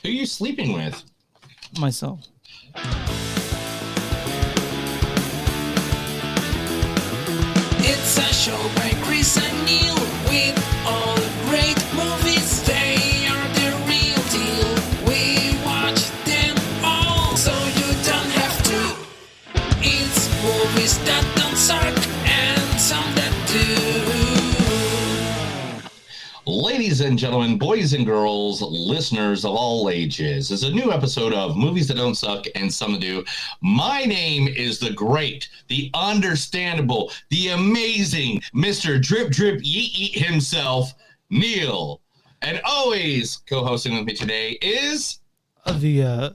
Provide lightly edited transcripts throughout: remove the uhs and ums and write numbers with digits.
Who are you sleeping with? Myself. It's a show by Chris and Neil with all the great movies. They are the real deal. We watch them all, so you don't have to. It's movies that don't suck and some that do. Ladies and gentlemen, boys and girls, listeners of all ages, it's a new episode of Movies That Don't Suck and Some That Do. My name is the great, the understandable, the amazing Mr. Drip Drip Yeet Eat himself, Neil. And always co-hosting with me today is... the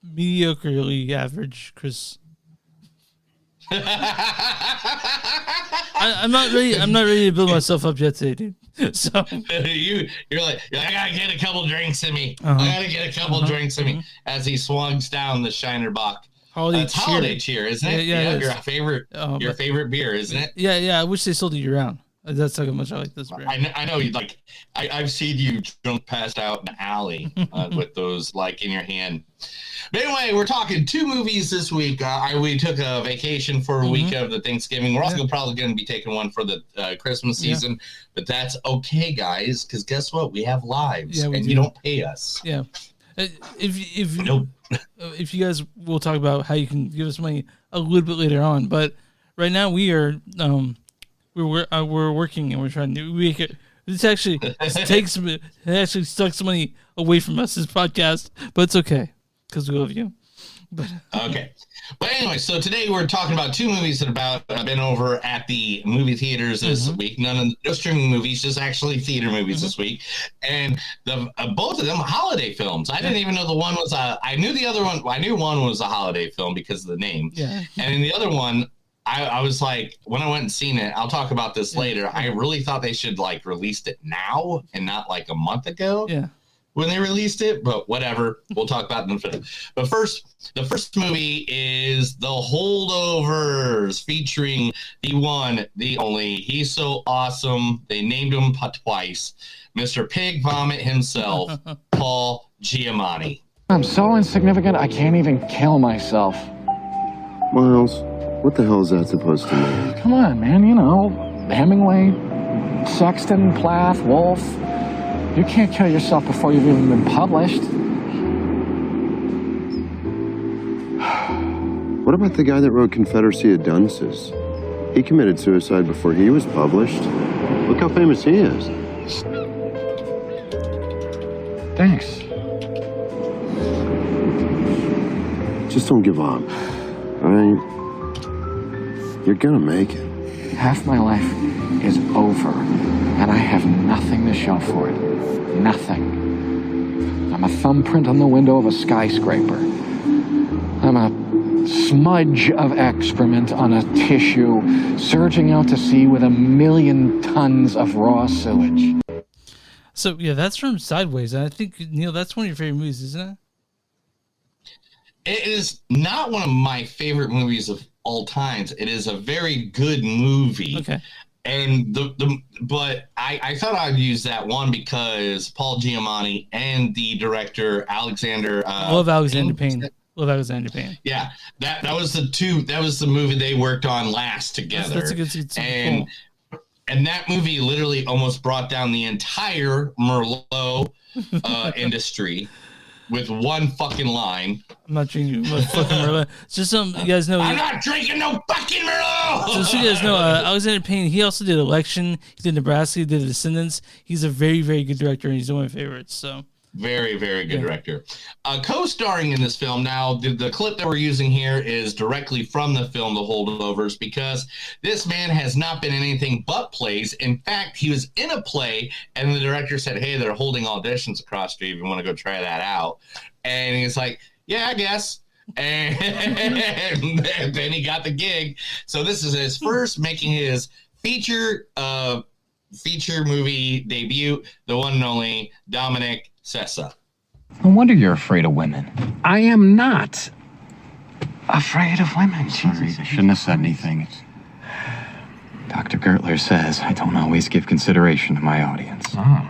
mediocrely average Chris. I'm not ready to build myself up yet today, dude. So you're like, I gotta get a couple drinks in me. I gotta get a couple drinks in me as he swings down the Shiner Bock. Holiday cheer, isn't it? Yeah, your favorite beer, isn't it? Yeah. I wish they sold it year round. That's how much I like this beer. I know you like. I've seen you drunk, passed out in the alley with those like in your hand. But anyway, we're talking 2 movies this week. We took a vacation for a week of the Thanksgiving. We're also probably going to be taking one for the Christmas season, but that's okay, guys, because guess what? We have lives, and you don't pay us. Yeah. If you guys will talk about how you can give us money a little bit later on, but right now we are we're working and we're trying to make it. This actually sucks money away from us, this podcast, but it's okay because we love you. But okay. But anyway, so today we're talking about 2 movies that have been over at the movie theaters this week. No streaming movies, just actually theater movies this week. And both of them holiday films. I didn't even know the one was I knew the other one. I knew one was a holiday film because of the name. Yeah. And in the other one, I was like, when I went and seen it, I'll talk about this later. I really thought they should like released it now and not like a month ago. Yeah. When they released it, but whatever. We'll talk about them. But first, the first movie is The Holdovers, featuring the one, the only. He's so awesome. They named him twice. Mr. Pig Vomit himself, Paul Giamatti. I'm so insignificant, I can't even kill myself. Miles, what the hell is that supposed to mean? Come on, man, you know, Hemingway, Sexton, Plath, Wolfe. You can't kill yourself before you've even been published. What about the guy that wrote Confederacy of Dunces? He committed suicide before he was published. Look how famous he is. Thanks. Just don't give up. All right? You're gonna make it. Half my life is over, and I have nothing to show for it. Nothing. I'm a thumbprint on the window of a skyscraper. I'm a smudge of excrement on a tissue surging out to sea with 1,000,000 tons of raw sewage. So, yeah, that's from Sideways, and I think, Neil, that's one of your favorite movies, isn't it? It is not one of my favorite movies of all times. It is a very good movie. Okay. And but I thought I'd use that one because Paul Giamatti and the director Alexander Alexander Payne. Love Alexander Payne. Yeah, that was the movie they worked on last together. That's a good and cool. And that movie literally almost brought down the entire Merlot industry. With one fucking line. I'm not drinking fucking Merlot. Just so you guys know. I'm not drinking no fucking Merlot! So you guys know, Alexander Payne, he also did Election. He did Nebraska. He did Descendants. He's a very, very good director, and he's one of my favorites. So Very, very good director. Co-starring in this film, now the clip that we're using here is directly from the film The Holdovers, because this man has not been in anything but plays. In fact, he was in a play, and the director said, hey, they're holding auditions across the street if you want to go try that out. And he's like, yeah, I guess. And then he got the gig. So this is his first making his feature movie debut, the one and only Dominic, Sessa. No wonder you're afraid of women. I am not afraid of women. Sorry, I shouldn't have said anything. Dr. Gertler says I don't always give consideration to my audience. Oh.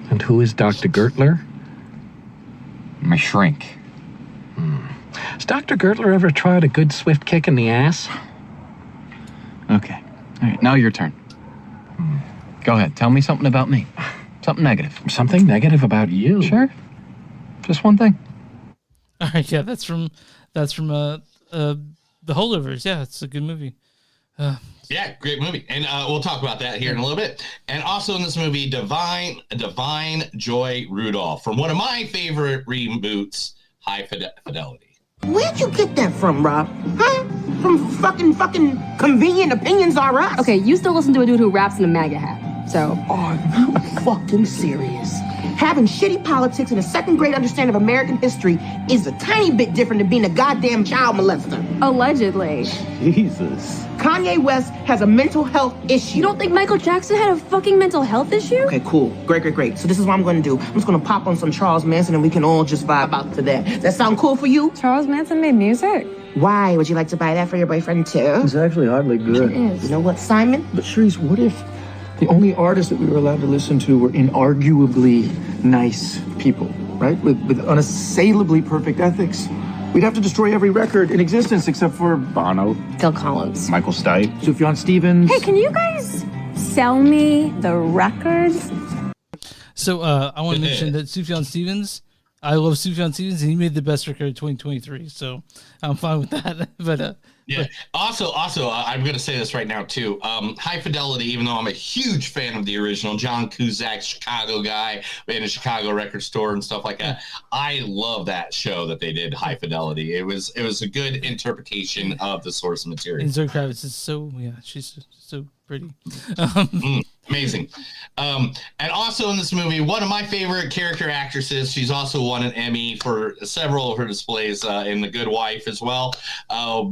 And who is Dr. Gertler? I'm a shrink. Has Dr. Gertler ever tried a good swift kick in the ass? Okay. All right, now your turn. Go ahead. Tell me something about me. Something negative. Something negative about you? Sure. Just one thing. All right, yeah, that's from the Holdovers. Yeah, it's a good movie. Yeah, great movie. And we'll talk about that here in a little bit. And also in this movie, Divine Joy Rudolph, from one of my favorite reboots, High Fidelity. Where'd you get that from, Rob? Huh? From fucking Convenient Opinions R Us? Okay, you still listen to a dude who raps in a MAGA hat, so... Are you fucking serious? Having shitty politics and a second grade understanding of American history is a tiny bit different than being a goddamn child molester. Allegedly. Jesus. Kanye West has a mental health issue. You don't think Michael Jackson had a fucking mental health issue? Okay, cool. Great. So this is what I'm gonna do. I'm just gonna pop on some Charles Manson and we can all just vibe out to that. Does that sound cool for you? Charles Manson made music? Why? Would you like to buy that for your boyfriend too? It's actually hardly good. It is. You know what, Simon? But Shreese, what if the only artists that we were allowed to listen to were inarguably nice people, right? With unassailably perfect ethics. We'd have to destroy every record in existence except for Bono, Phil Collins. Michael Stipe. Sufjan Stevens. Hey, can you guys sell me the records? So I want to mention that Sufjan Stevens, I love Sufjan Stevens, and he made the best record of 2023, so I'm fine with that. But yeah. Also, I'm going to say this right now too. High Fidelity, even though I'm a huge fan of the original, John Cusack, Chicago guy in a Chicago record store and stuff like that. I love that show that they did, High Fidelity. It was a good interpretation of the source material. and Zoe Kravitz is she's so pretty. Amazing. And also in this movie, one of my favorite character actresses. She's also won an Emmy for several of her displays in The Good Wife as well.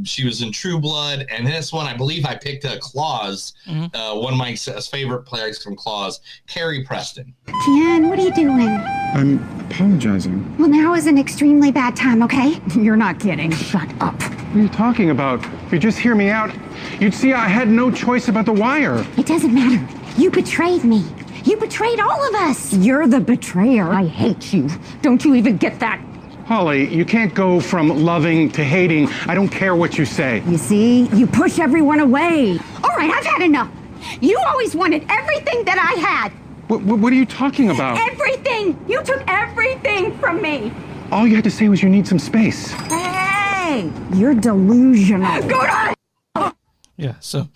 She was in True Blood, and this one, I believe I picked Claus, one of my favorite players from Claus, Carrie Preston. Jan, what are you doing? I'm apologizing. Well, now is an extremely bad time, okay? You're not kidding. Shut up. What are you talking about? If you just hear me out, you'd see I had no choice about the wire. It doesn't matter. You betrayed me. You betrayed all of us. You're the betrayer. I hate you. Don't you even get that? Holly, you can't go from loving to hating. I don't care what you say. You see? You push everyone away. All right, I've had enough. You always wanted everything that I had. What are you talking about? Everything. You took everything from me. All you had to say was you need some space. Hey, you're delusional. Go to... Yeah, so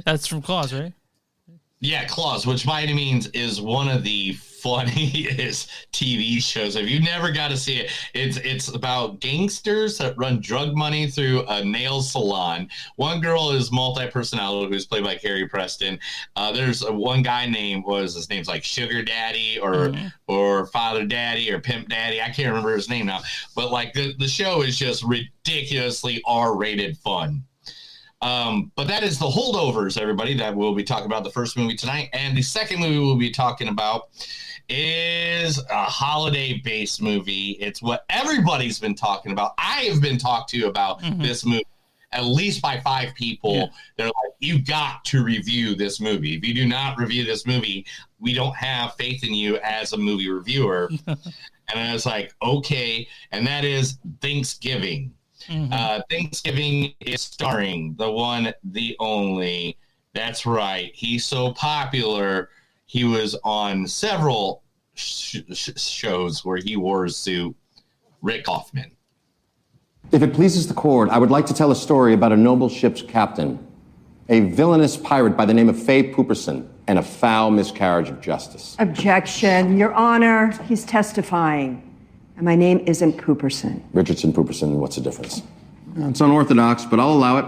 that's from Claus, right? Yeah, Claus, which by any means is one of the funniest TV shows. If you never got to see it, it's about gangsters that run drug money through a nail salon. One girl is multi-personality, who's played by Carrie Preston. There's one guy his name's like Sugar Daddy or Father Daddy or Pimp Daddy. I can't remember his name now. But like the show is just ridiculously R-rated fun. But that is The Holdovers, everybody, that we'll be talking about the first movie tonight. And the second movie we'll be talking about is a holiday-based movie. It's what everybody's been talking about. I have been talked to about this movie at least by 5 people. Yeah. They're like, you got to review this movie. If you do not review this movie, we don't have faith in you as a movie reviewer. And I was like, okay. And that is Thanksgiving. Thanksgiving is starring the one, the only. That's right. He's so popular. He was on several shows where he wore a suit. Rick Hoffman. If it pleases the court, I would like to tell a story about a noble ship's captain, a villainous pirate by the name of Fay Pooperson, and a foul miscarriage of justice. Objection, Your Honor. He's testifying. And my name isn't Pooperson. Richardson Pooperson, what's the difference? It's unorthodox, but I'll allow it.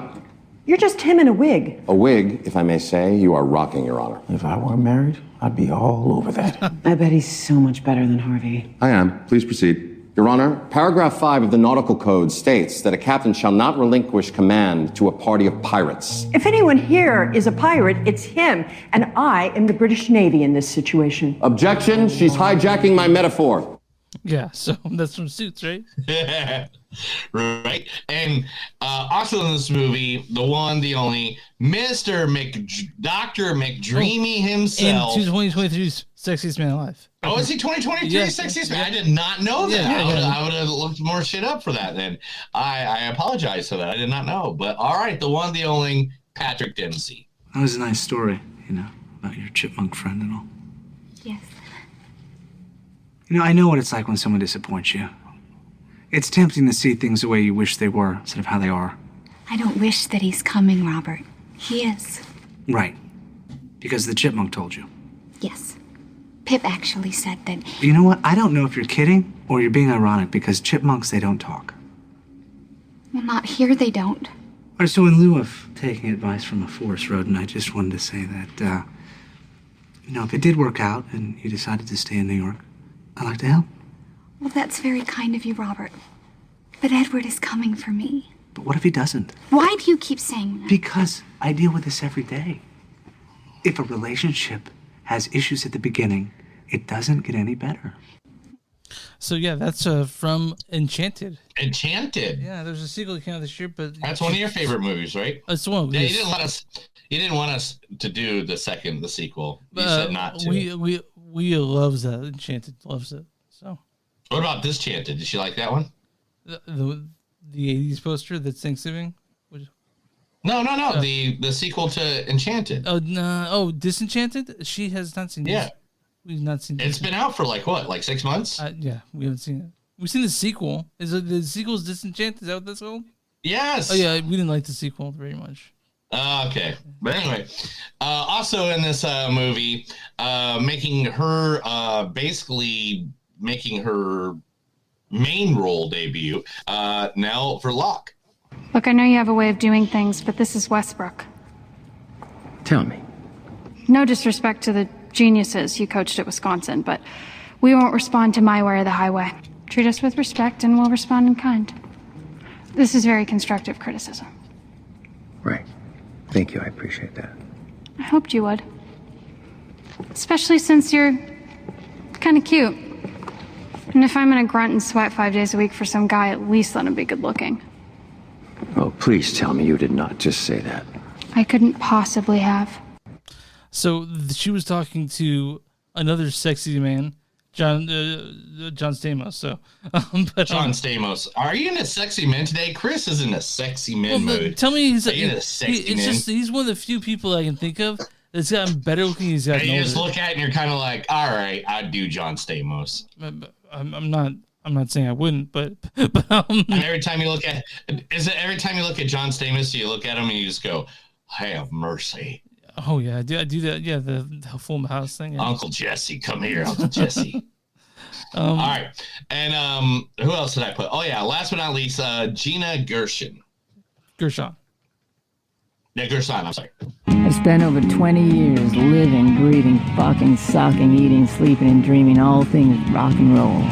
You're just him in a wig. A wig, if I may say. You are rocking, Your Honor. If I were married, I'd be all over that. I bet he's so much better than Harvey. I am. Please proceed. Your Honor, paragraph 5 of the Nautical Code states that a captain shall not relinquish command to a party of pirates. If anyone here is a pirate, it's him. And I am the British Navy in this situation. Objection. She's hijacking my metaphor. Yeah, so that's from Suits, right? Right. And also in this movie, the one, the only, Dr. McDreamy himself. In 2023's Sexiest Man Alive. Oh, is he 2023 Sexiest Man? I did not know that. I would have looked more shit up for that then. I apologize for that. I did not know. But all right, the one, the only, Patrick Dempsey. That was a nice story, about your chipmunk friend and all. Yes. I know what it's like when someone disappoints you. It's tempting to see things the way you wish they were instead of how they are. I don't wish that he's coming, Robert. He is. Right. Because the chipmunk told you. Yes. Pip actually said that. You know what? I don't know if you're kidding or you're being ironic because chipmunks, they don't talk. Well, not here they don't. All right, so in lieu of taking advice from a forest rodent, I just wanted to say that, if it did work out and you decided to stay in New York, I'd like to help. Well, that's very kind of you, Robert. But Edward is coming for me. But what if he doesn't? Why do you keep saying that? Because I deal with this every day. If a relationship has issues at the beginning, it doesn't get any better. So yeah, that's from Enchanted. Enchanted. Yeah, there's a sequel that came out this year, but that's one of your favorite movies, right? It's one. Yeah, you didn't want us to do the sequel. You said not to. We loves that. Enchanted loves it. So. What about this Enchanted? Did she like that one? The 80s poster that's Thanksgiving? No. The sequel to Enchanted. Oh, no. Oh, Disenchanted? She has not seen this. We've not seen this. It's been out for like 6 months? Yeah, we haven't seen it. We've seen the sequel. Is it the sequel's Disenchanted? Is that what that's called? Yes. Oh, yeah, we didn't like the sequel very much. Okay. But anyway, also in this movie, making her main role debut, Nell Verloc. Look, I know you have a way of doing things, but this is Westbrook. Tell me. No disrespect to the geniuses you coached at Wisconsin, but we won't respond to my way or the highway. Treat us with respect and we'll respond in kind. This is very constructive criticism. Right. Thank you. I appreciate that. I hoped you would. Especially since you're kind of cute. And if I'm gonna grunt and sweat 5 days a week for some guy, at least let him be good looking. Oh, please tell me you did not just say that. I couldn't possibly have. So she was talking to another sexy man, John Stamos. So, John Stamos, are you in a sexy man today? Chris is in a sexy man mood. Tell me, he's in a sexy man. He's one of the few people I can think of that's gotten better looking. He's gotten older. You just look at it and you're kind of like, all right, I'd do John Stamos. I'm not saying I wouldn't, but and every time you look at John Stamos, you look at him and you just go, have mercy. Oh yeah, I do that. Yeah, the full house thing. Yeah. Uncle Jesse, come here, Uncle Jesse. All right, and who else did I put? Oh yeah, last but not least, Gina Gershon. Gershon. Yeah, Gershon. I'm sorry. I've spent over 20 years living, breathing, fucking, sucking, eating, sleeping, and dreaming all things rock and roll.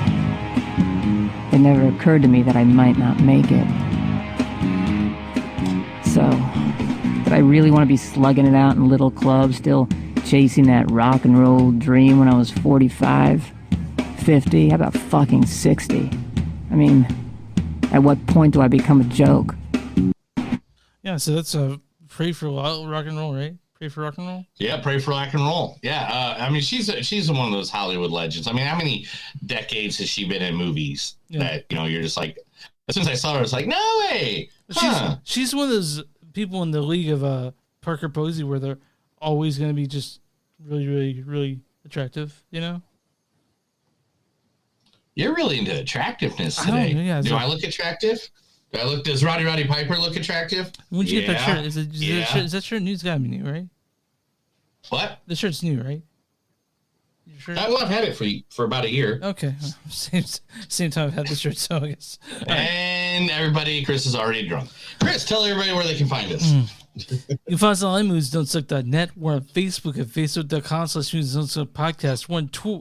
It never occurred to me that I might not make it. So, did I really want to be slugging it out in little clubs, still chasing that rock and roll dream when I was 45, 50, how about fucking 60? I mean, at what point do I become a joke? Yeah, so that's a pray for rock and roll, right? Pray for rock and roll? Yeah, pray for rock and roll. Yeah, I mean, she's one of those Hollywood legends. I mean, how many decades has she been in movies that, you're just like, as soon as I saw her, I was like, no way. Huh. She's one of those people in the league of Parker Posey where they're always going to be just really, really, really attractive, You're really into attractiveness today. Do I look attractive? Does Roddy Piper look attractive? When'd you get that shirt? Is that shirt new? It's gotta be new, right? What? The shirt's new, right? I've had it for about a year. Okay. Same time I've had the shirt, so I guess. And everybody, Chris is already drunk. Chris, tell everybody where they can find us. You can find us on iMoviesDon'tSuck.net. We're on Facebook at Facebook.com/MoviesDon'tSuck We're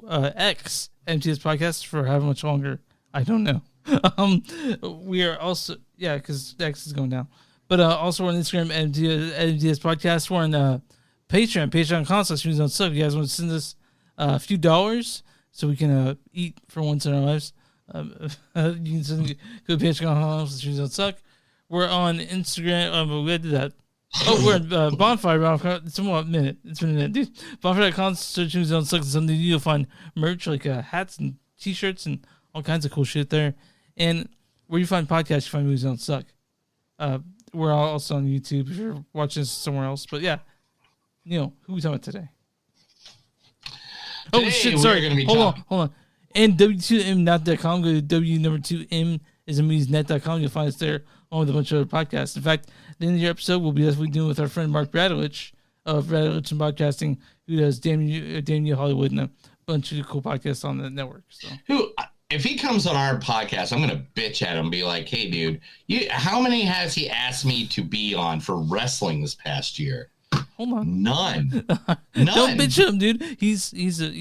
on X, MTS Podcast, for how much longer? I don't know. We are also, because X is going down. But also we're on Instagram, MTS Podcast. We're on Patreon.com/MoviesDon'tSuck. If you guys want to send us a few dollars so we can eat for once in our lives, You can send go to Patreon. Shoes don't suck. We're on Instagram. We did that. Oh, we're at Bonfire. It's been a minute. It's been a minute, dude. Bonfire.com. Search Shoes Don't Suck. Something you'll find merch like hats and T-shirts and all kinds of cool shit there. And where you find podcasts, you find Movies Don't Suck. We're also on YouTube if you're watching this somewhere else. But yeah, Neil, who are we talking about today? Oh shit! Sorry. Hold on. And W2M.com. Go to W2M is moviesnet.com. You'll find us there along with a bunch of other podcasts. In fact, the end of your episode will be as we do with our friend Mark Bradelich of Bradelich and Podcasting, who does Damn You Hollywood and a bunch of cool podcasts on the network. So if he comes on our podcast, I'm gonna bitch at him and be like, "Hey, dude, how many has he asked me to be on for wrestling this past year?" Hold on. None. Don't bitch at him, dude.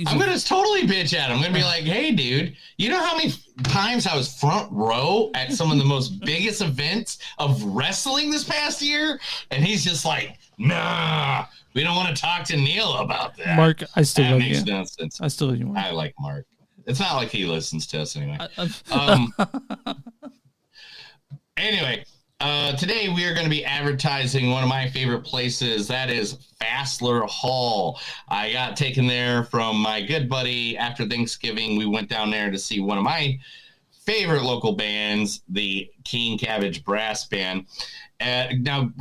I'm gonna totally bitch at him. I'm gonna be like, "Hey, dude, you know how many times I was front row at some of the most biggest events of wrestling this past year?" And he's just like, "Nah, we don't want to talk to Neil about that." Mark, I still love you. That makes no sense. I still love you, Mark. I like Mark. It's not like he listens to us anyway. Anyway. Today we are going to be advertising one of my favorite places. That is Fassler Hall. I got taken there from my good buddy after Thanksgiving. We went down there to see one of my favorite local bands, the King Cabbage Brass Band. Now,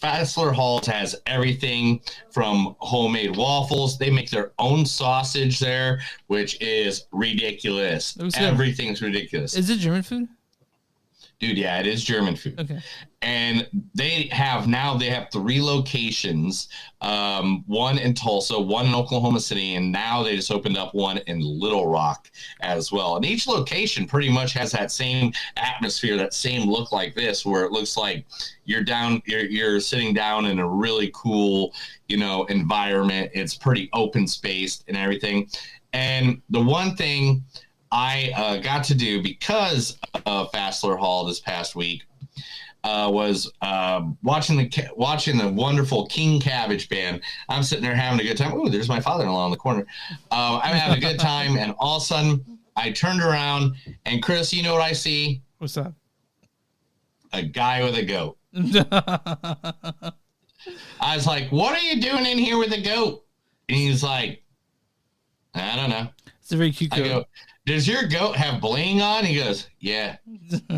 Fassler Hall has everything from homemade waffles. They make their own sausage there, which is ridiculous. Everything's ridiculous. Is it German food? Dude, yeah, it is German food. Okay. And they have 3 locations, one in Tulsa, one in Oklahoma City, and now they just opened up one in Little Rock as well. And each location pretty much has that same atmosphere, that same look like this, where it looks like you're sitting down in a really cool, environment. It's pretty open spaced and everything. And the one thing I got to do because of Fassler Hall this past week was watching the wonderful King Cabbage Band. I'm sitting there having a good time. Ooh, there's my father-in-law in the corner. I'm having a good time, and all of a sudden, I turned around, and Chris, you know what I see? What's that? A guy with a goat. I was like, "What are you doing in here with a goat?" And he's like, "I don't know." It's a very cute goat. I go, "Does your goat have bling on?" He goes, "Yeah."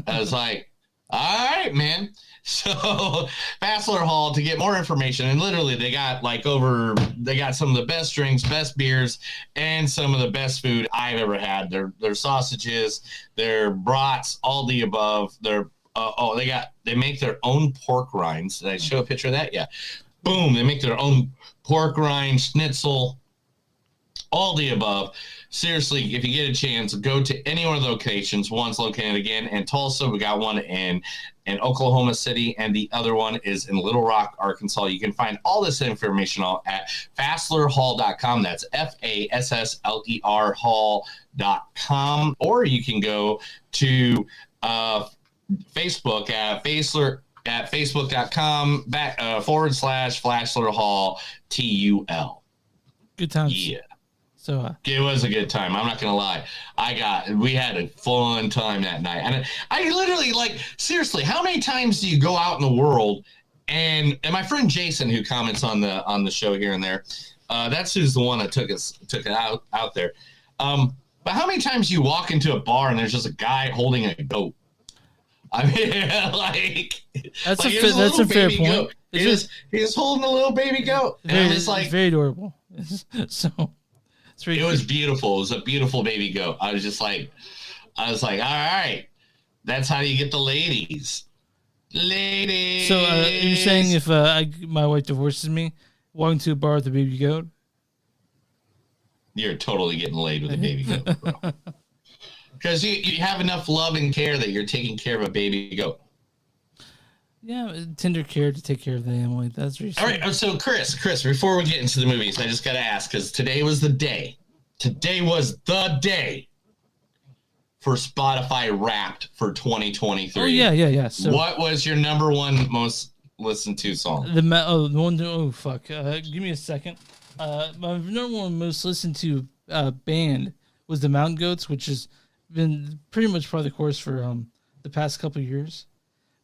I was like, "All right, man." So Fassler Hall, to get more information, and literally they got some of the best drinks, best beers, and some of the best food I've ever had. Their sausages, their brats, all the above. They make their own pork rinds. Did I show a picture of that? Yeah. Boom. They make their own pork rind, schnitzel, all the above. Seriously, if you get a chance, go to any one of the locations. One's located again in Tulsa. We got one in Oklahoma City, and the other one is in Little Rock, Arkansas. You can find all this information at fasslerhall.com. That's FASSLER hall.com. Or you can go to Facebook at facebook.com /Fassler Hall TUL. Good times. Yeah. So it was a good time. I'm not gonna lie. We had a fun time that night, and I literally, seriously, how many times do you go out in the world? And my friend Jason, who comments on the show here and there, that's who's the one that took it out there. But how many times you walk into a bar and there's just a guy holding a goat? I mean, that's a fair point. He's holding a little baby goat, and it's very adorable. So. It was beautiful. It was a beautiful baby goat. I was like, all right, that's how you get the ladies. Ladies. So you're saying if my wife divorces me, walking to a bar with a baby goat? You're totally getting laid with a baby goat, bro. Because you have enough love and care that you're taking care of a baby goat. Yeah, tender care to take care of the animal. That's what all right. So, Chris, before we get into the movies, I just got to ask, because today was the day. Today was the day for Spotify Wrapped for 2023. Oh, yeah. So, what was your number one most listened to song? Fuck. Give me a second. My number one most listened to band was the Mountain Goats, which is been pretty much part of the course for the past couple of years.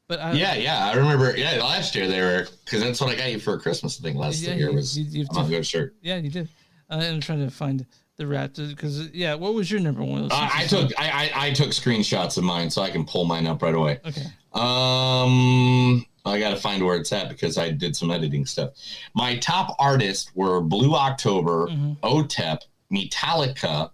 But I remember. Yeah, last year they were, because that's what I got you for Christmas. I think last year was a good shirt. Yeah, you did. And I'm trying to find the rap because what was your number one? I took screenshots of mine so I can pull mine up right away. Okay. I got to find where it's at because I did some editing stuff. My top artists were Blue October, OTEP, Metallica,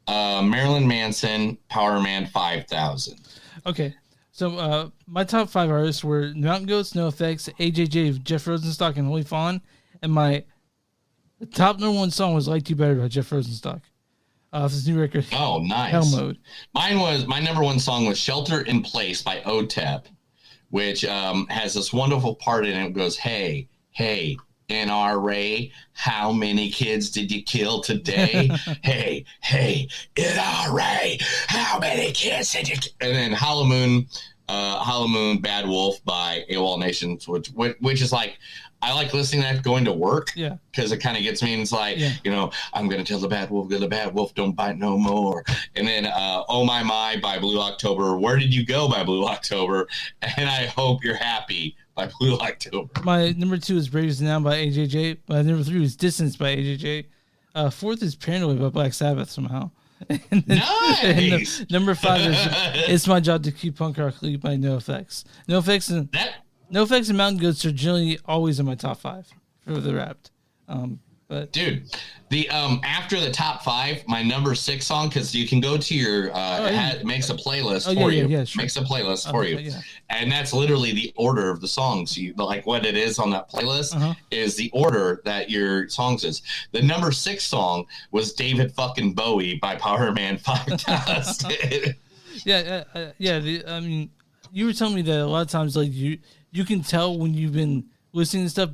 Marilyn Manson, Power Man 5000. Okay. So my top 5 artists were Mountain Goats, NoFX, AJJ, Jeff Rosenstock, and Holy Fawn. And my top number 1 song was "Like You Better" by Jeff Rosenstock. Off his new record. Oh, nice. Hell Mode. My number 1 song was "Shelter in Place" by OTEP, which has this wonderful part in it. It goes, "Hey, hey, NRA, how many kids did you kill today? Hey, hey, NRA, how many kids did you kill?" And then Hollow Moon, Bad Wolf by AWOL Nation, which is like, I like listening to that going to work. Yeah. Because it kind of gets me, and it's like, I'm going to tell the bad wolf, don't bite no more. And then Oh My by Blue October, Where Did You Go by Blue October, and I Hope You're Happy by Blue October. My number 2 is Brave As Now by AJJ. My number 3 is Distance by AJJ. 4th is Paranoid by Black Sabbath somehow. Nice! And number 5 is It's My Job to Keep Punk Rock League by NoFX. NoFX and Mountain Goats are generally always in my top 5 for the Wrapped. But dude, the after the top 5, my number 6 song, because you can go to your makes a playlist for you. Yeah, sure. Makes a playlist for you, and that's literally the order of the songs. You like what it is on that playlist is the order that your songs is. The number 6 song was David fucking Bowie by Power Man 5000. I mean, you were telling me that a lot of times, like you can tell when you've been listening to stuff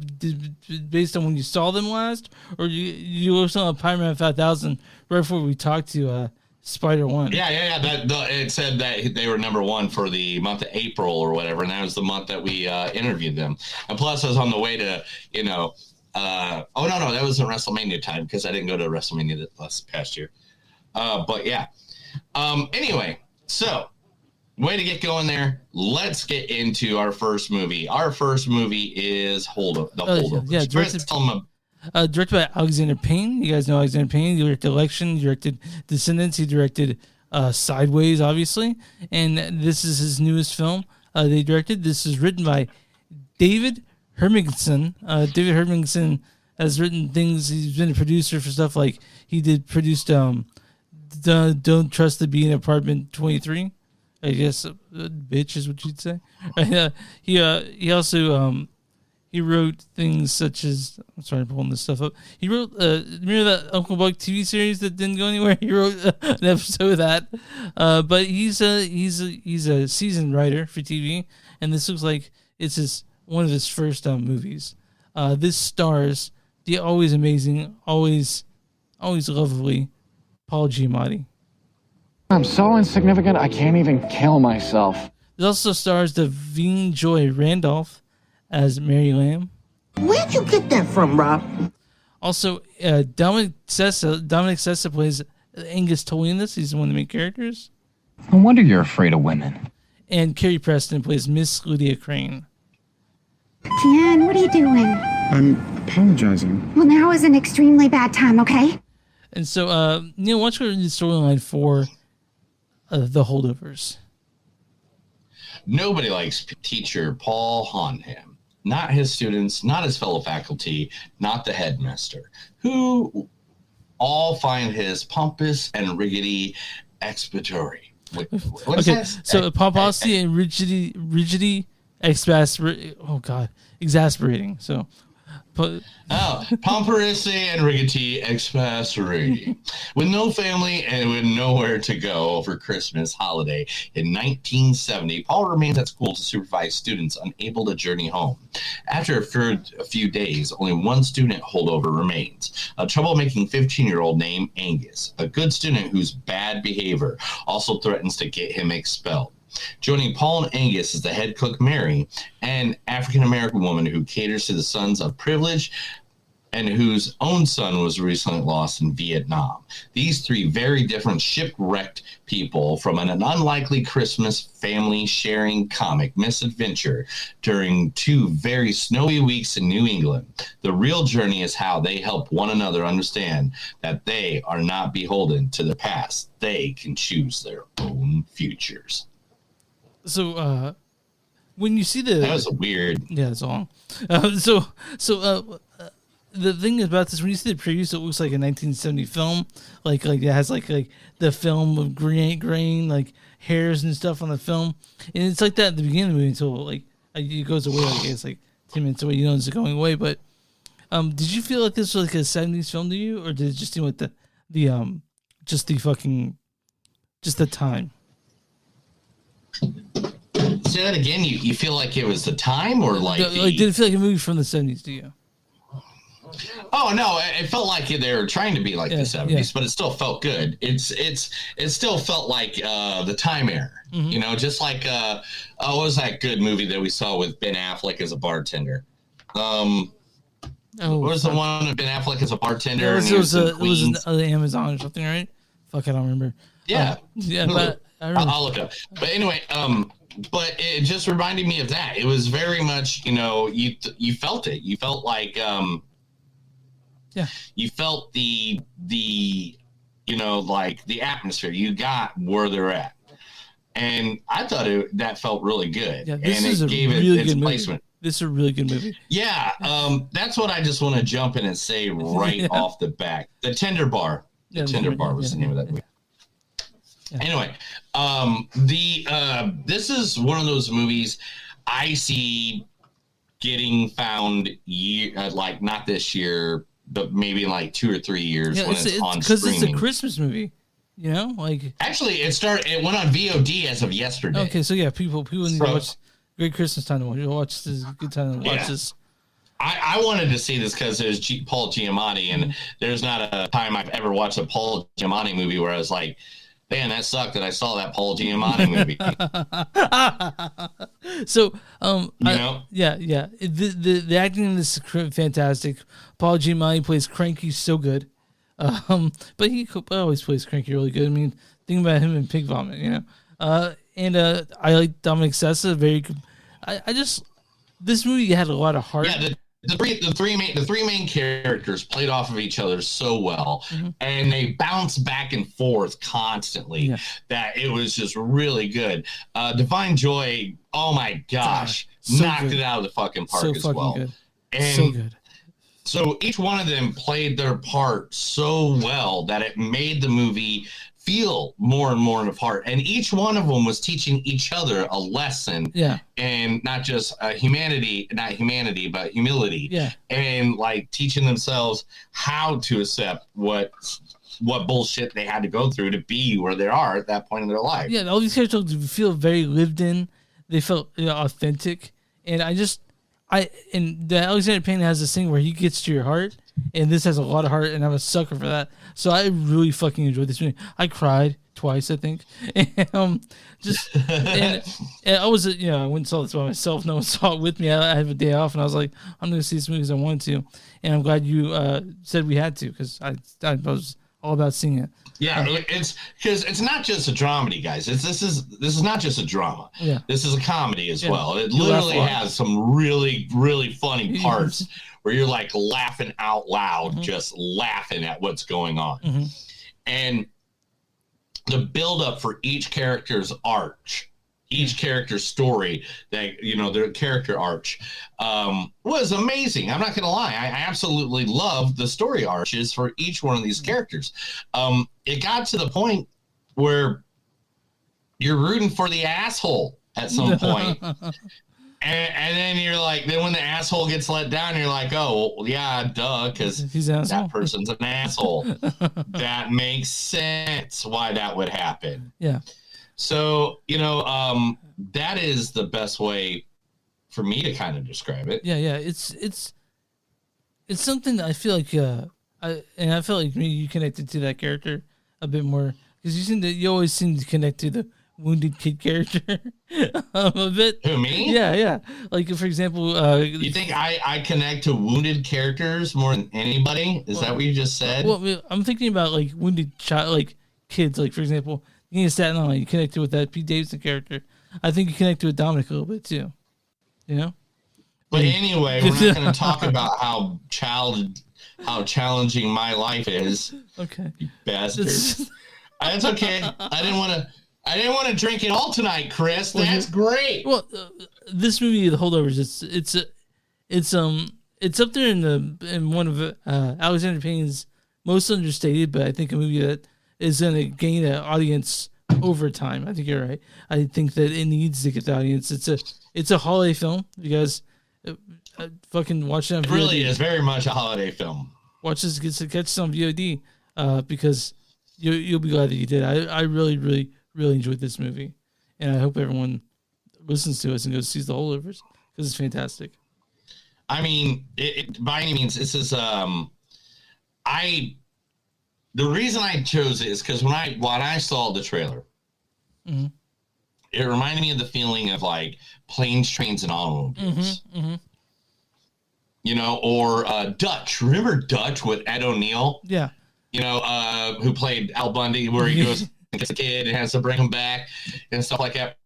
based on when you saw them last, or you listen to Power Man 5000 right before we talked to Spider One. Yeah. It said that they were number 1 for the month of April or whatever, and that was the month that we interviewed them. And plus, I was on the way to, that wasn't WrestleMania time because I didn't go to WrestleMania this past year. But yeah. Anyway, so way to get going there. Let's get into our first movie. Our first movie is Holdovers. Yeah, directed by Alexander Payne. You guys know Alexander Payne. He directed Election, he directed Descendants, he directed Sideways, obviously. And this is his newest film they directed. This is written by David Hemingson. David Hemingson has written things. He's been a producer for stuff like he produced Don't Trust the Bee in Apartment 23. I guess bitch is what you'd say. He also he wrote things such as, I'm sorry, I'm pulling this stuff up. He wrote remember that Uncle Buck TV series that didn't go anywhere? He wrote an episode of that. But he's a seasoned writer for TV, and this looks like it's one of his first movies. This stars the always amazing, always lovely Paul Giamatti. I'm so insignificant, I can't even kill myself. It also stars Davine Joy Randolph as Mary Lamb. Where'd you get that from, Rob? Also, Dominic Sessa plays Angus Tully in this. He's one of the main characters. No wonder you're afraid of women. And Carrie Preston plays Miss Lydia Crane. Jen, what are you doing? I'm apologizing. Well, now is an extremely bad time, okay? And so, Neil, why don't you go to the storyline for The Holdovers? Nobody likes teacher Paul Honham. Not his students, not his fellow faculty, not the headmaster, who all find his pompous and rickety expiratory. What is that? So pomposity and rigidity exasperating. So, pomposity and rickety exasperating. With no family and with nowhere to go for Christmas holiday in 1970, Paul remains at school to supervise students unable to journey home. After a few days, only one student holdover remains, a troublemaking 15-year-old named Angus, a good student whose bad behavior also threatens to get him expelled. Joining Paul and Angus is the head cook, Mary, an African-American woman who caters to the sons of privilege and whose own son was recently lost in Vietnam. These three very different shipwrecked people from an unlikely Christmas family sharing comic misadventure during 2 very snowy weeks in New England. The real journey is how they help one another understand that they are not beholden to the past. They can choose their own futures. So, when you see that was weird. Yeah, it's long. The thing about this, when you see the previews, it looks like a 1970 film. Like it has like the film of grain, like hairs and stuff on the film, and it's like that at the beginning of the movie until like it goes away. Like it's like 10 minutes away, you know it's going away. But did you feel like this was like a 70s film to you, or did it just seem like the time? Say that again. You feel like it was the time, or like did it feel like a movie from the 70s to you? Oh no, it felt like they were trying to be like the 70s, but it still felt good. It still felt like the time era. You know, just like what was that good movie that we saw with Ben Affleck as a bartender? What was the one with Ben Affleck as a bartender? It was Amazon or something, right? Fuck, I don't remember. Yeah, but I'll look it up. But anyway, but it just reminded me of that. It was very much, you know, you felt it. You felt like you felt the you know, like the atmosphere. You got where they're at, and I thought that felt really good. Yeah, this and is it a gave really it its good placement. Movie. This is a really good movie. Yeah, that's what I just want to jump in and say right off the back. The Tender Bar. The Tender Bar was the name of that movie. Anyway, this is one of those movies I see getting found like not this year, but maybe in like 2 or 3 years when it's on streaming. Because it's a Christmas movie, you know. Like actually, it went on VOD as of yesterday. Okay, so yeah, people need to watch. Great Christmas time to watch. Watch this. Good time to watch this. I wanted to see this because there's Paul Giamatti, and there's not a time I've ever watched a Paul Giamatti movie where I was like, man, that sucked that I saw that Paul Giamatti movie. So, know? The acting in this is fantastic. Paul Giamatti plays Cranky so good. But he always plays Cranky really good. I mean, think about him in Pig Vomit, you know. And I like Dominic Sessa. Very good. This movie had a lot of heart. Yeah, the three main characters played off of each other so well, and they bounced back and forth constantly that it was just really good. Divine Joy, oh my gosh, knocked it out of the fucking park as well. Good. And so good. So each one of them played their part so well that it made the movie feel more and more of a part, and each one of them was teaching each other a lesson, and not just not humanity, but humility, and like teaching themselves how to accept what bullshit they had to go through to be where they are at that point in their life. Yeah, all these characters feel very lived in. They felt authentic, and and the Alexander Payne has this thing where he gets to your heart, and this has a lot of heart, and I'm a sucker for that. So I really fucking enjoyed this movie. I cried twice, I think. And I was, I went and saw this by myself. No one saw it with me. I had a day off, and I was like, I'm going to see this movie because I wanted to. And I'm glad you said we had to, because I was all about seeing it. Yeah, it's because it's not just a dramedy, guys. This is not just a drama. Yeah. This is a comedy as well. It literally has some really, really funny parts where you're like laughing out loud, just laughing at what's going on. And the build-up for each character's arch, each character's story, that their character arch, was amazing. I'm not gonna lie, I absolutely love the story arches for each one of these characters. It got to the point where you're rooting for the asshole at some point. And then you're like, then when the asshole gets let down, you're like, oh, well, yeah, duh, because that person's an asshole. That makes sense why that would happen. Yeah. So, that is the best way for me to kind of describe it. Yeah. It's something that I feel like, I feel like maybe you connected to that character a bit more, because you always seem to connect to the wounded kid character a bit. Who, me? Yeah. Like, for example, you think I connect to wounded characters more than anybody? Is that what you just said? Well, I'm thinking about like wounded child, like kids. Like, for example, you Staten Island, you connected with that Pete Davidson character. I think you connected with Dominic a little bit too. You know. But anyway, we're not going to talk about how challenging my life is. Okay. You bastards. That's okay. I didn't want to drink it all tonight, Chris. That's great. Well, this movie, The Holdovers, it's up there in one of Alexander Payne's most understated, but I think a movie that is going to gain an audience over time. I think you're right. I think that it needs to get the audience. It's a holiday film. You guys fucking watch it on VOD. It really is very much a holiday film. Watch this, catch this on VOD because you'll be glad that you did. I really, really, really enjoyed this movie, and I hope everyone listens to us and goes sees The Holdovers because it's fantastic. I mean, by any means, this is the reason I chose it is because when I saw the trailer, mm-hmm. it reminded me of the feeling of like Planes, Trains, and Automobiles. Mm-hmm, mm-hmm. You know, or Dutch. Remember Dutch with Ed O'Neill? Yeah. You know, who played Al Bundy, where he goes and gets a kid and has to bring him back and stuff like that.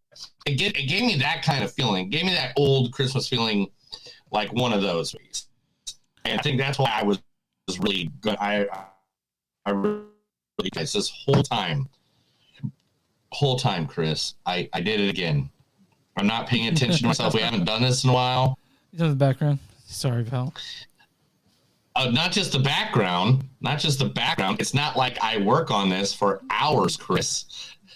It gave me that kind of feeling. It gave me that old Christmas feeling, like one of those movies. And I think that's why I was really good. I really, this whole time, Chris, I did it again. I'm not paying attention to myself. We haven't done this in a while. You know the background. Sorry, pal. Not just the background. It's not like I work on this for hours, Chris.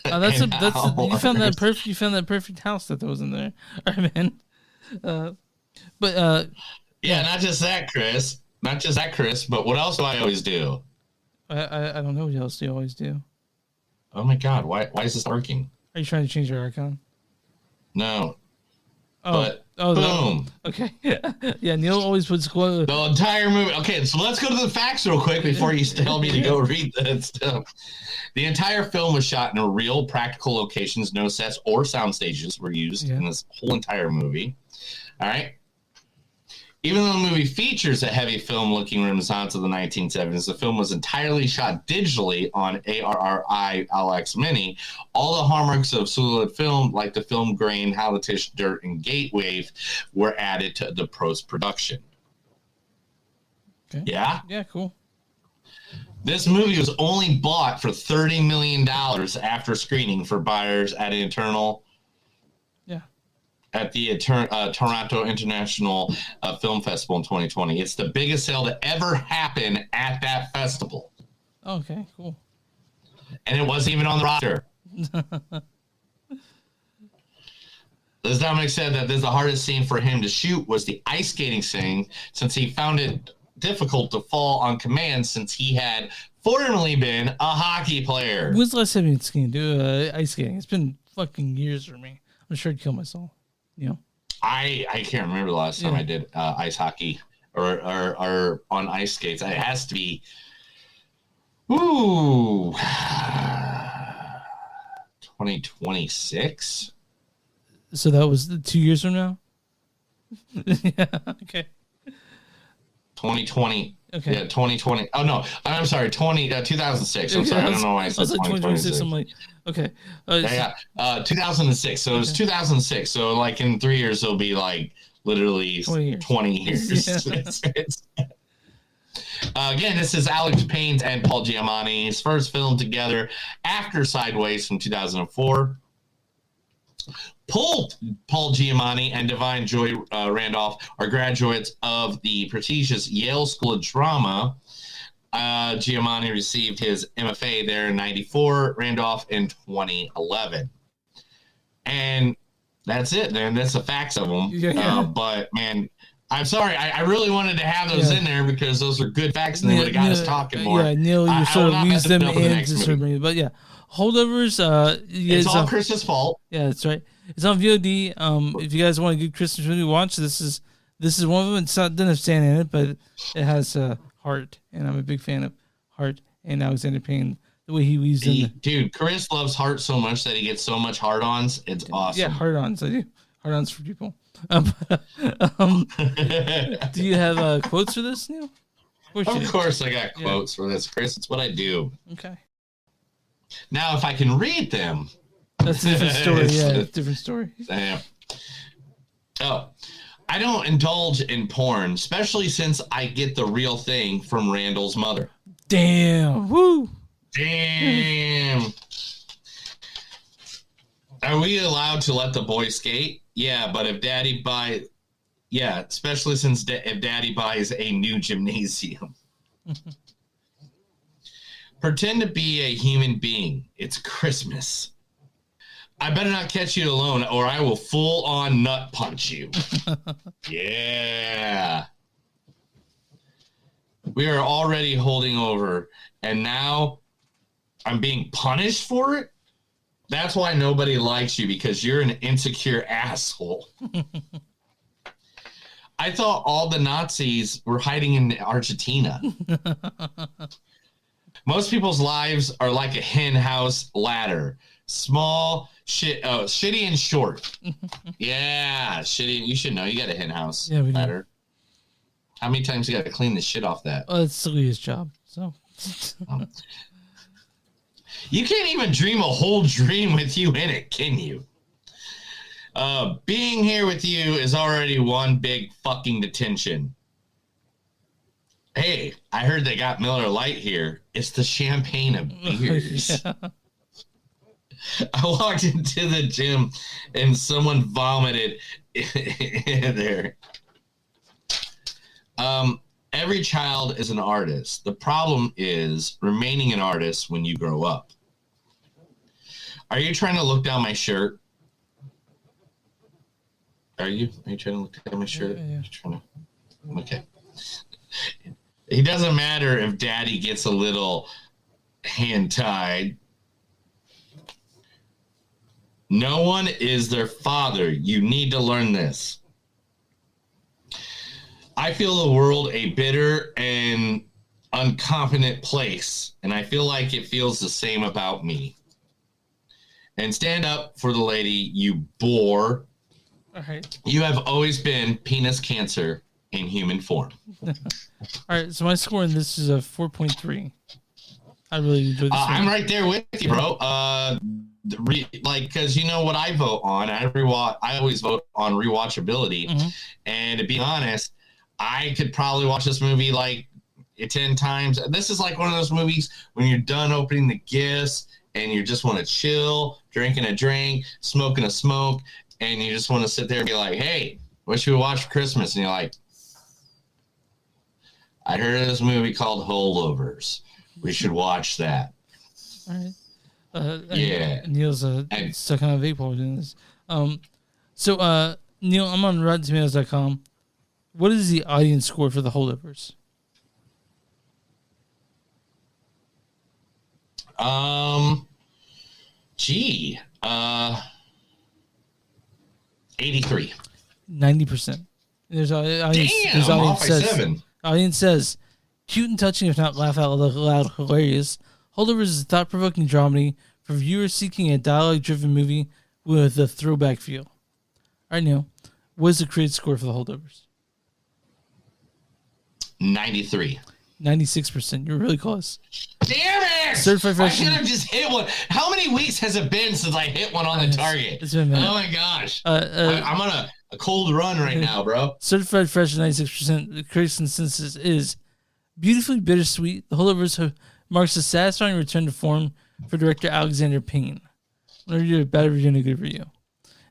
You found that perfect house that was in there. All right, man. Yeah, not just that, Chris. But what else do I always do? I don't know what else do you always do. Oh my God! Why is this working? Are you trying to change your icon? No. Boom. No. Okay. Yeah, Neil always puts the entire movie. Okay, so let's go to the facts real quick before you tell me to go read that stuff. The entire film was shot in real practical locations. No sets or sound stages were used in this whole entire movie. All right. Even though the movie features a heavy film-looking renaissance of the 1970s, the film was entirely shot digitally on ARRI LX Mini. All the hallmarks of celluloid film, like the film grain, halitish, dirt, and gate wave, were added to the post-production. Okay. Yeah? Yeah, cool. This movie was only bought for $30 million after screening for buyers at the Toronto International Film Festival in 2020. It's the biggest sale to ever happen at that festival. Okay, cool. And it wasn't even on the roster. As Dominic said, that the hardest scene for him to shoot was the ice skating scene, since he found it difficult to fall on command since he had formerly been a hockey player. When's the last time you do ice skating? It's been fucking years for me. I'm sure I'd kill myself. You know, I can't remember the last time I did ice hockey or on ice skates. It has to be 2026. So that was 2 years from now. Yeah. Okay. 2020. Okay. Yeah, 2020. Oh no, I'm sorry. 2006. I'm sorry. I don't know why I said 2026. I'm like, okay. 2006. So it was 2006. So like in 3 years, it'll be like literally 20 years. Yeah. Again, this is Alex Payne and Paul Giamatti's first film together after Sideways from 2004. Paul Giamatti and Divine Joy Randolph are graduates of the prestigious Yale School of Drama. Giamatti received his MFA there in 94, Randolph in 2011. And that's it, man. That's the facts of them. Yeah. But, man, I'm sorry. I really wanted to have those in there because those are good facts and they would have got us talking more. Yeah, Neil, you sort of used them in to but yeah. Holdovers. It's all Chris's fault. Yeah, that's right. It's on VOD. If you guys want a good Christmas movie, watch this. Is one of them. It doesn't have Santa in it, but it has Heart, and I'm a big fan of Heart and Alexander Payne, The way he weaves in. Dude, Chris loves heart so much that he gets so much hard-ons. It's awesome. Yeah, hard-ons. I do. Hard-ons for people. Do you have quotes for this, Neil? Of course I got quotes for this, Chris. It's what I do. Okay. Now, if I can read them... That's a different story. Yeah, different story. Yeah. Oh, I don't indulge in porn, especially since I get the real thing from Randall's mother. Damn. Woo. Damn. Are we allowed to let the boy skate? Yeah, but if daddy buys... Yeah, especially since if daddy buys a new gymnasium. Pretend to be a human being. It's Christmas. I better not catch you alone or I will full on nut punch you. Yeah. We are already holding over and now I'm being punished for it? That's why nobody likes you, because you're an insecure asshole. I thought all the Nazis were hiding in Argentina. Most people's lives are like a hen house ladder. Small, shitty and short. Yeah, shitty. You should know. You got a hen house ladder. How many times you got to clean the shit off that? Oh, it's Sylvia's job. So you can't even dream a whole dream with you in it, can you? Being here with you is already one big fucking detention. Hey, I heard they got Miller Lite here. It's the champagne of beers. Yeah. I walked into the gym and someone vomited in there. Every child is an artist. The problem is remaining an artist when you grow up. Are you trying to look down my shirt? Are you trying to look down my shirt? Yeah. Okay. It doesn't matter if daddy gets a little hand tied. No one is their father. You need to learn this. I feel the world a bitter and incompetent place, and I feel like it feels the same about me. And stand up for the lady, you bore. All right. You have always been penis cancer in human form. All right, so my score in this is a 4.3. I really enjoyed this. I'm right there with you, bro. Because you know what I vote on. I always vote on rewatchability. Mm-hmm. And to be honest, I could probably watch this movie like 10 times. This is like one of those movies when you're done opening the gifts and you just want to chill, drinking a drink, smoking a smoke, and you just want to sit there and be like, hey, what should we watch for Christmas? And you're like, I heard of this movie called Holdovers. We should watch that. All right. Yeah. Neil's stuck on a vape while doing this. So, Neil, I'm on RottenTomatoes.com. What is the audience score for the Holdovers? 83. 90%. There's audience. Damn, there's I'm off by 7. Audience says, cute and touching, if not laugh out loud, hilarious. Holdovers is a thought-provoking dramedy for viewers seeking a dialogue-driven movie with a throwback feel. All right, Neil, what is the critic score for the Holdovers? 93. 96%. You're really close. Damn it! Certified fresh. I should have just hit one. How many weeks has it been since I hit one on the target? It's been oh my gosh. I'm on a cold run right now, bro. Certified fresh 96%. The critic's consensus is beautifully bittersweet. The Holdovers marks a satisfying return to form for director Alexander Payne. I'm going to do a bad review and a good review.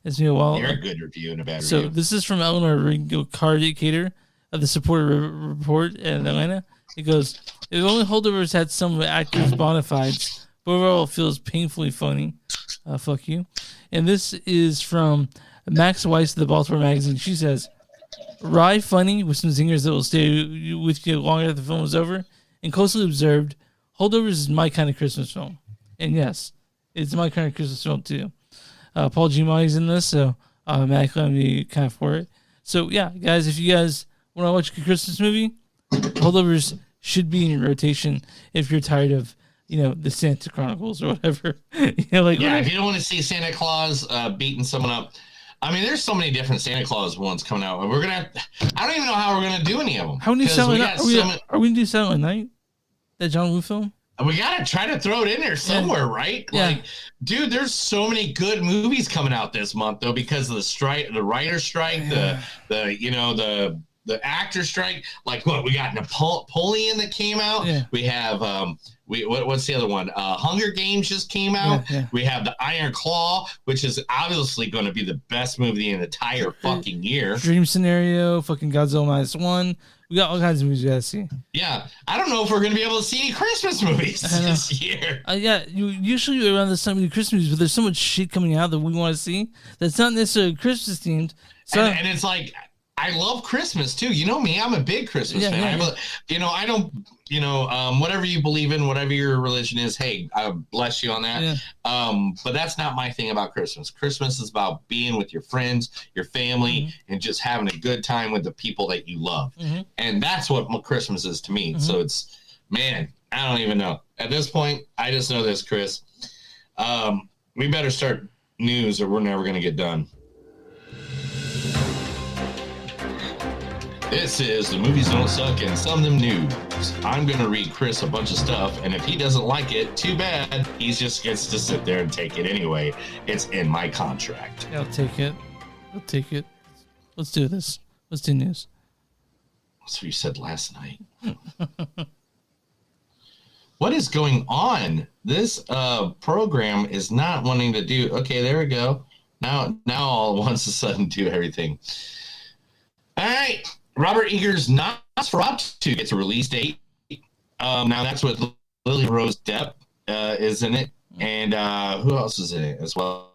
It's me a while. You're a good review and a bad review. So this is from Eleanor Cardicator of the Supporter Report in Atlanta. It goes, if only Holdovers had some actors bona fides, but overall it feels painfully phony. Fuck you. And this is from Max Weiss of the Baltimore Magazine. She says, wry funny with some zingers that will stay with you long after the film is over. And closely observed, Holdovers is my kind of Christmas film. And yes, it's my kind of Christmas film too. Paul Giamatti's in this, so automatically I'm be kind of for it. So yeah, guys, if you guys want to watch a Christmas movie, Holdovers should be in your rotation if you're tired of the Santa Chronicles or whatever. Like if you don't want to see Santa Claus beating someone up, I mean, there's so many different Santa Claus ones coming out. We're gonna. I don't even know how we're gonna do any of them. How many Silent Night? Are we gonna do Silent Night? That John Woo film? We gotta try to throw it in there somewhere, right? Yeah. Like, dude, there's so many good movies coming out this month though because of the strike, the writer strike, the actor strike. Like what we got Napoleon that came out. Yeah. We have what's the other one? Hunger Games just came out. Yeah. We have the Iron Claw, which is obviously going to be the best movie in the entire fucking year. Dream Scenario, fucking Godzilla -1. We got all kinds of movies we gotta see. Yeah, I don't know if we're going to be able to see any Christmas movies this year. Usually around this time we do Christmas movies, but there's so much shit coming out that we want to see that's not necessarily Christmas themed. So, and it's like, I love Christmas too. You know me, I'm a big Christmas fan. I don't, whatever you believe in, whatever your religion is, hey, I bless you on that. Yeah. But that's not my thing about Christmas. Christmas is about being with your friends, your family, and just having a good time with the people that you love. And that's what Christmas is to me. So it's, man, I don't even know. At this point, I just know this, Chris. We better start news or we're never going to get done. This is The Movies Don't Suck and Some of Them News. I'm going to read Chris a bunch of stuff, and if he doesn't like it, too bad. He just gets to sit there and take it anyway. It's in my contract. Yeah, I'll take it. Let's do this. Let's do news. That's what you said last night. What is going on? This program is not wanting to do... Okay, there we go. Now all wants to sudden do everything. All right. Robert Eager's Nosferatu gets a release date. Now that's what Lily Rose Depp is in it, and who else is in it as well?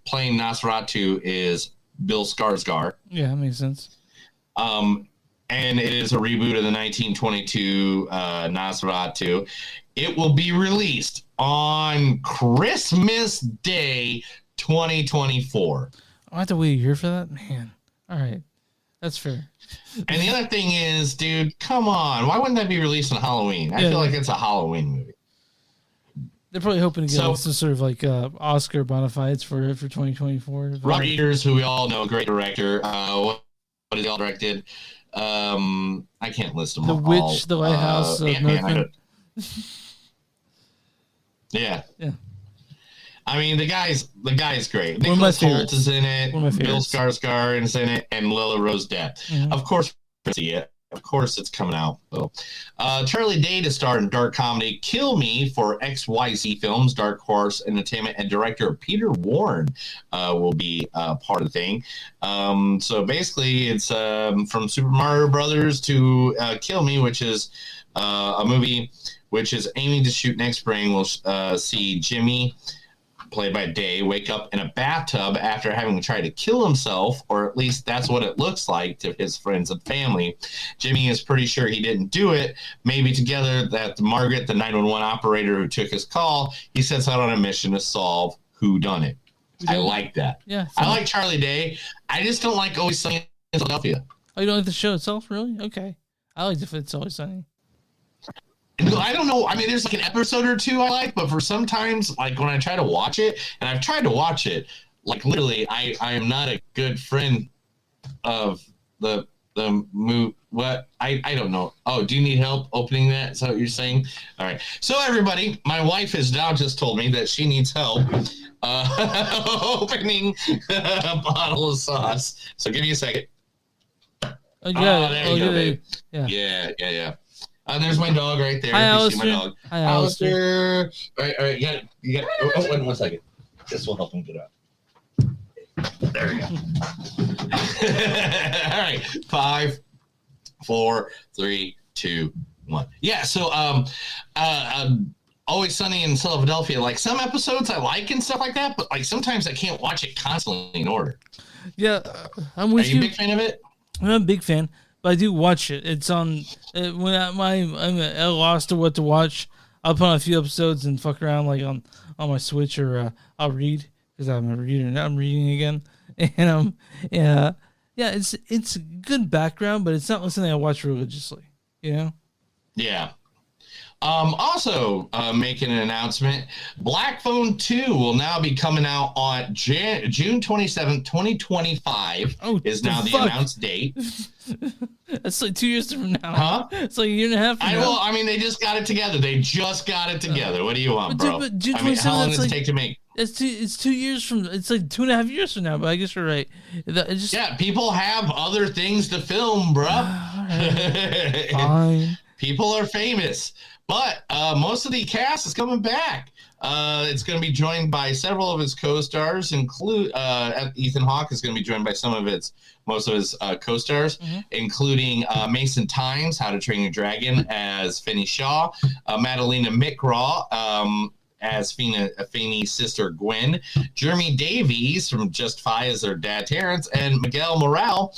Playing Nosferatu is Bill Skarsgård. Yeah, that makes sense. And it is a reboot of the 1922 Nosferatu. It will be released on Christmas Day, 2024. I have to wait a year for that, man. All right. That's fair. And the other thing is, dude, come on. Why wouldn't that be released on Halloween? I feel like it's a Halloween movie. They're probably hoping to get some sort of like Oscar bona fides for 2024. Robert Eagers, who we all know, great director. What has he all directed? I can't list them all. The Witch, The Lighthouse, Yeah. Yeah. I mean, the guy's great. Nicholas Hoult is in it. Bill Skarsgård is in it, and Lily Rose Depp. Of course, see it. Of course, it's coming out. So, Charlie Day to star in dark comedy Kill Me for XYZ Films, Dark Horse Entertainment, and director Peter Warren will be part of the thing. So basically, it's from Super Mario Brothers to Kill Me, which is a movie which is aiming to shoot next spring. We'll see Jimmy, played by Day, wake up in a bathtub after having tried to kill himself, or at least that's what it looks like to his friends and family. Jimmy is pretty sure he didn't do it. Maybe together that Margaret, the 911 operator who took his call, he sets out on a mission to solve who done it. I like that. Yeah, I like Charlie Day. I just don't like Always Sunny in Philadelphia. Oh, you don't like the show itself, really? Okay. I like It's Always Sunny. I don't know. I mean, there's like an episode or two I like, but for sometimes, like when I try to watch it, and I've tried to watch it, like literally, I am not a good friend of the move. What? I don't know. Oh, do you need help opening that? Is that what you're saying? All right. So everybody, my wife has now just told me that she needs help opening a bottle of sauce. So give me a second. There you go, babe. Yeah. There's my dog right there. Hi, Alistair. See my dog. Hi, Alistair. All right. You got. Oh, wait 1 second. This will help him get up. There we go. All right. 5, 4, 3, 2, 1. Yeah. So, Always Sunny in Philadelphia. Like some episodes I like and stuff like that, but like sometimes I can't watch it constantly in order. Yeah, I'm with you. Are you a big fan of it? I'm a big fan. But I do watch it. It's on when I'm at a loss to what to watch. I'll put on a few episodes and fuck around like on my Switch, or I'll read because I'm a reader and I'm reading again. And it's good background, but it's not something I watch religiously. You know? Yeah. Also, making an announcement, Black Phone 2 will now be coming out on June 27th, 2025. Is now the announced date. That's like 2 years from now. Huh? It's like a year and a half from now. I mean, they just got it together. They just got it together. What do you want, bro? But June I mean, how long does it take to make? It's 2 years from. It's like 2.5 years from now. But I guess you're right. Yeah, people have other things to film, bro. Fine. People are famous, but most of the cast is coming back. It's going to be joined by several of his co-stars, include Ethan Hawke is going to be joined by most of his co-stars, including Mason Tynes, How to Train Your Dragon, as Finney Shaw, Madalena McGraw as Finney's sister Gwen, Jeremy Davies from Justify as their dad Terrence, and Miguel Morale,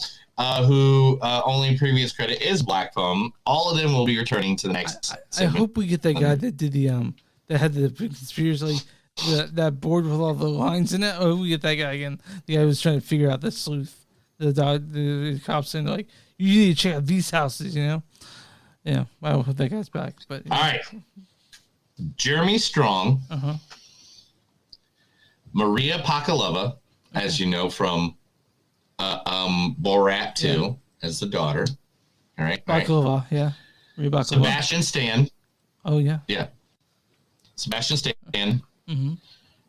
who only previous credit is Black Phone. All of them will be returning to the next. I hope we get that guy that did the that had the conspiracy, that board with all the lines in it. Oh, we get that guy again. The guy who was trying to figure out the sleuth, the cops, and like, you need to check out these houses, you know. Yeah, I hope that guy's back. But all right, Jeremy Strong, Maria Pakalova, as you know from Borat 2, as the daughter. All right, Baklava, yeah. Maria Baklava. Sebastian Stan. Oh yeah. Yeah. Sebastian Stan.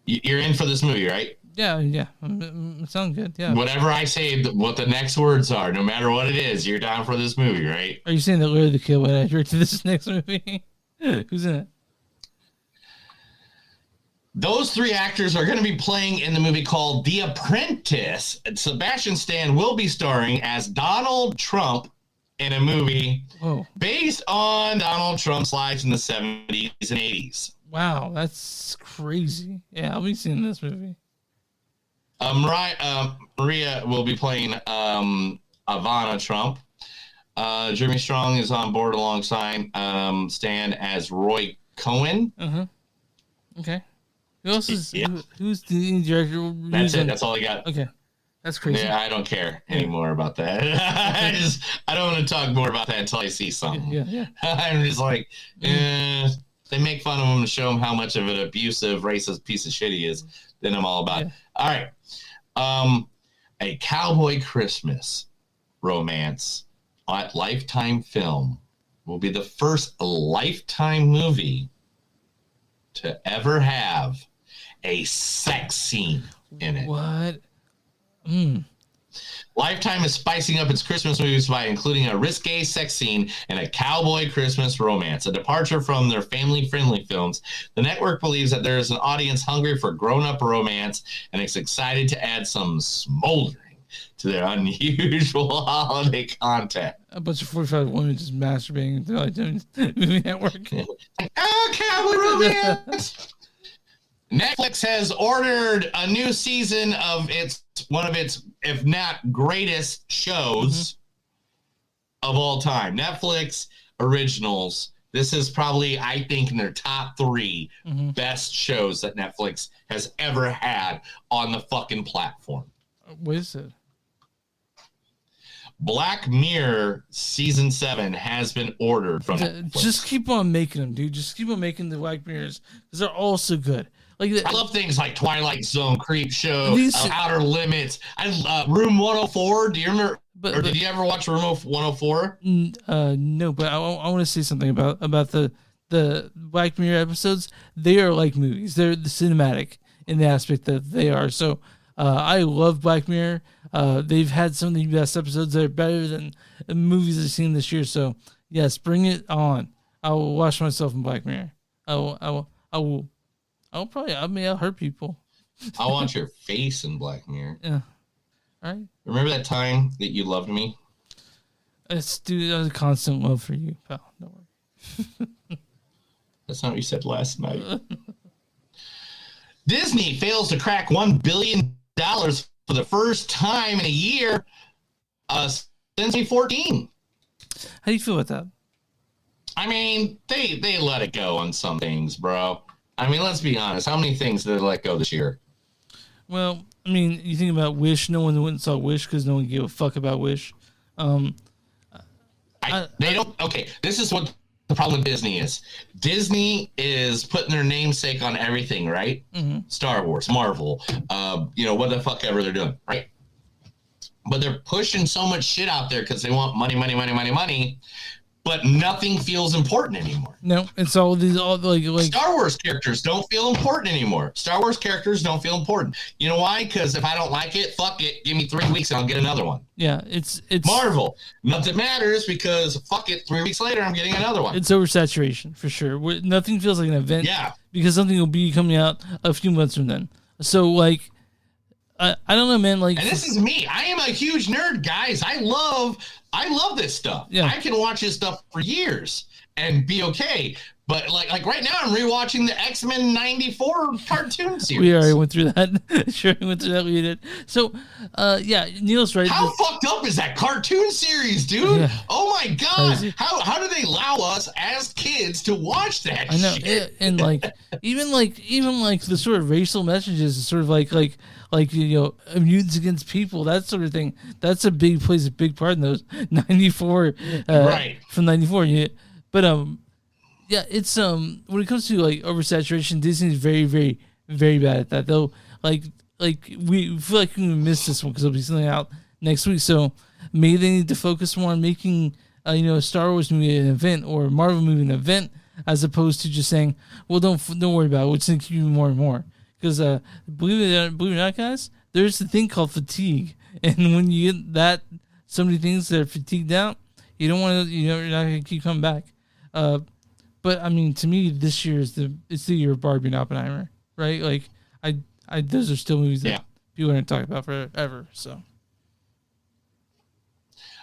You're in for this movie, right? Yeah. It sounds good. Yeah. Whatever I say, what the next words are, no matter what it is, you're down for this movie, right? Are you saying that Larry the Kid would enter to this next movie? Who's in it? Those three actors are going to be playing in the movie called The Apprentice. Sebastian Stan will be starring as Donald Trump in a movie based on Donald Trump's lives in the 70s and 80s. Wow, that's crazy. Yeah, I'll be seeing this movie. Maria will be playing Ivana Trump. Jeremy Strong is on board alongside Stan as Roy Cohen. Okay. Who else is who's the director? That's it. That's all I got. Okay. That's crazy. Yeah, I don't care anymore about that. I don't want to talk more about that until I see something. Yeah. I'm just like, they make fun of him to show him how much of an abusive, racist piece of shit he is. Then I'm all about it. All right. A Cowboy Christmas romance at Lifetime Film will be the first Lifetime movie to ever have a sex scene in it. What? Lifetime is spicing up its Christmas movies by including a risque sex scene in a cowboy Christmas romance, a departure from their family-friendly films. The network believes that there is an audience hungry for grown-up romance and is excited to add some smoldering to their unusual holiday content. A bunch of 45 women just masturbating to like movie network. Oh, cowboy romance! Netflix has ordered a new season of one of its, if not greatest shows of all time. Netflix originals. This is probably, I think, in their top 3 best shows that Netflix has ever had on the fucking platform. What is it? Black Mirror Season 7 has been ordered from Netflix. Just keep on making them, dude. Just keep on making the Black Mirrors because they're all so good. Like I love things like Twilight Zone, Creep Show, Outer Limits. Room 104. Do you remember? Did you ever watch Room 104? No, but I want to say something about the Black Mirror episodes. They are like movies. They're the cinematic in the aspect that they are. So I love Black Mirror. They've had some of the best episodes that are better than the movies I've seen this year. So yes, bring it on. I will watch myself in Black Mirror. I'll hurt people. I want your face in Black Mirror. Yeah. All right. Remember that time that you loved me? Dude, that was a constant love for you, pal. Don't worry. That's not what you said last night. Disney fails to crack $1 billion for the first time in a year since 2014. How do you feel about that? I mean, they let it go on some things, bro. I mean, let's be honest. How many things did they let go this year? Well, I mean, you think about Wish. No one went and saw Wish because no one gave a fuck about Wish. They don't. Okay, this is what the problem with Disney is putting their namesake on everything, right? Mm-hmm. Star Wars, Marvel, what the fuck ever they're doing, right? But they're pushing so much shit out there because they want money, but nothing feels important anymore. No, it's all these like Star Wars characters don't feel important anymore. Star Wars characters don't feel important. You know why? Because if I don't like it, fuck it. Give me 3 weeks and I'll get another one. Yeah, it's Marvel. Nothing matters because fuck it. 3 weeks later, I'm getting another one. It's oversaturation for sure. Nothing feels like an event. Yeah, because something will be coming out a few months from then. So like, I don't know, man. Like, and this is me. I am a huge nerd, guys. I love this stuff. Yeah. I can watch this stuff for years and be okay. But like right now, I'm rewatching the X-Men '94 cartoon series. We already went through that. Sure, we went through that. We did. So, yeah, Neil's right. How fucked up is that cartoon series, dude? Yeah. Oh my god! Crazy. How do they allow us as kids to watch that? I know, shit? and even the sort of racial messages, is sort of like mutants against people, that sort of thing. That's plays a big part in those 94, right? From 94, yeah. But yeah, it's when it comes to like oversaturation, Disney's very, very, very bad at that. Though, like we feel like we missed this one because it'll be something out next week. So maybe they need to focus more on making a Star Wars movie an event or a Marvel movie an event, as opposed to just saying, well, don't worry about it. We'll just keep you more and more. Because believe it or not, guys, there's a thing called fatigue, and when you get so many things that are fatigued out, you don't want to. You're not going to keep coming back. But I mean, to me, this year it's the year of Barbie and Oppenheimer, right? Like, I those are still movies that people are going to talk about forever. So,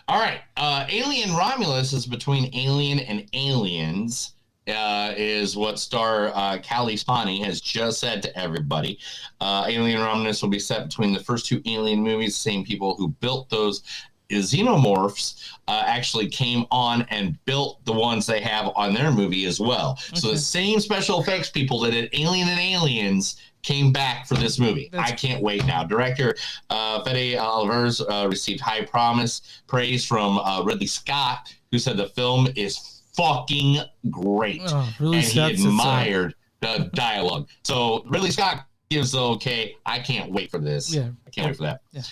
all right, Alien Romulus is between Alien and Aliens. Is what star Callie Spani has just said to everybody. Alien Romulus will be set between the first two Alien movies. The same people who built those xenomorphs actually came on and built the ones they have on their movie as well. Okay. So the same special effects people that did Alien and Aliens came back for this movie. I can't wait now. Director Fede Alvarez received high praise from Ridley Scott, who said the film is fucking great. Really, and he admired the dialogue. So Ridley Scott gives the okay. I can't wait for this. Yeah, I can't wait for that. Yeah.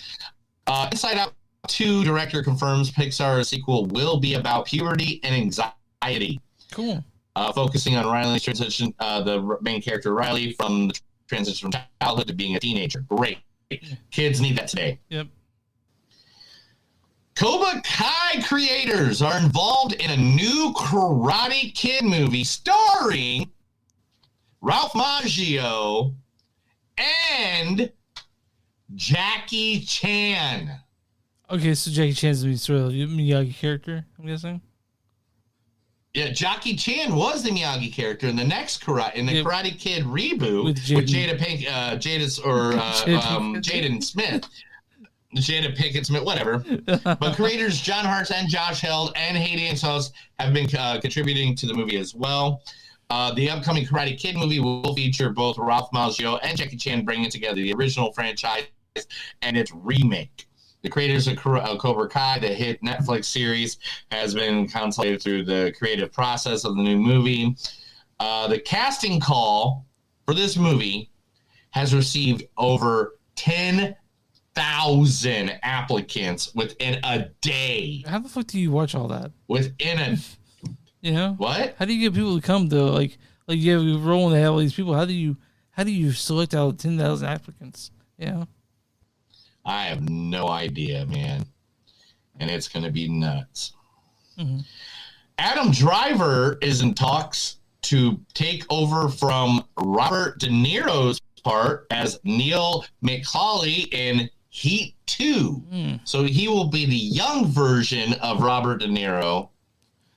Inside Out 2 director confirms Pixar's sequel will be about puberty and anxiety. Cool. Focusing on Riley's transition, the main character Riley from the transition from childhood to being a teenager. Great. Kids need that today. Yep. Cobra Kai creators are involved in a new Karate Kid movie starring Ralph Macchio and Jackie Chan. Okay, so Jackie Chan's going to be sort of a Miyagi character, I'm guessing? Yeah, Jackie Chan was the Miyagi character in the next Karate Kid reboot with Jada Smith. Jada Pinkett Smith, whatever. But creators John Hart and Josh Held and Hayden Sauce have been contributing to the movie as well. The upcoming Karate Kid movie will feature both Ralph Macchio and Jackie Chan bringing together the original franchise and its remake. The creators of Cobra Kai, the hit Netflix series, has been consulted through the creative process of the new movie. The casting call for this movie has received over 10,000 applicants within a day. How the fuck do you watch all that? Within a what? How do you get people to come to like you have a role and they have all these people? How do you select out of 10,000 applicants? I have no idea, man. And it's going to be nuts. Mm-hmm. Adam Driver is in talks to take over from Robert De Niro's part as Neil McCauley in Heat 2. So he will be the young version of Robert De Niro.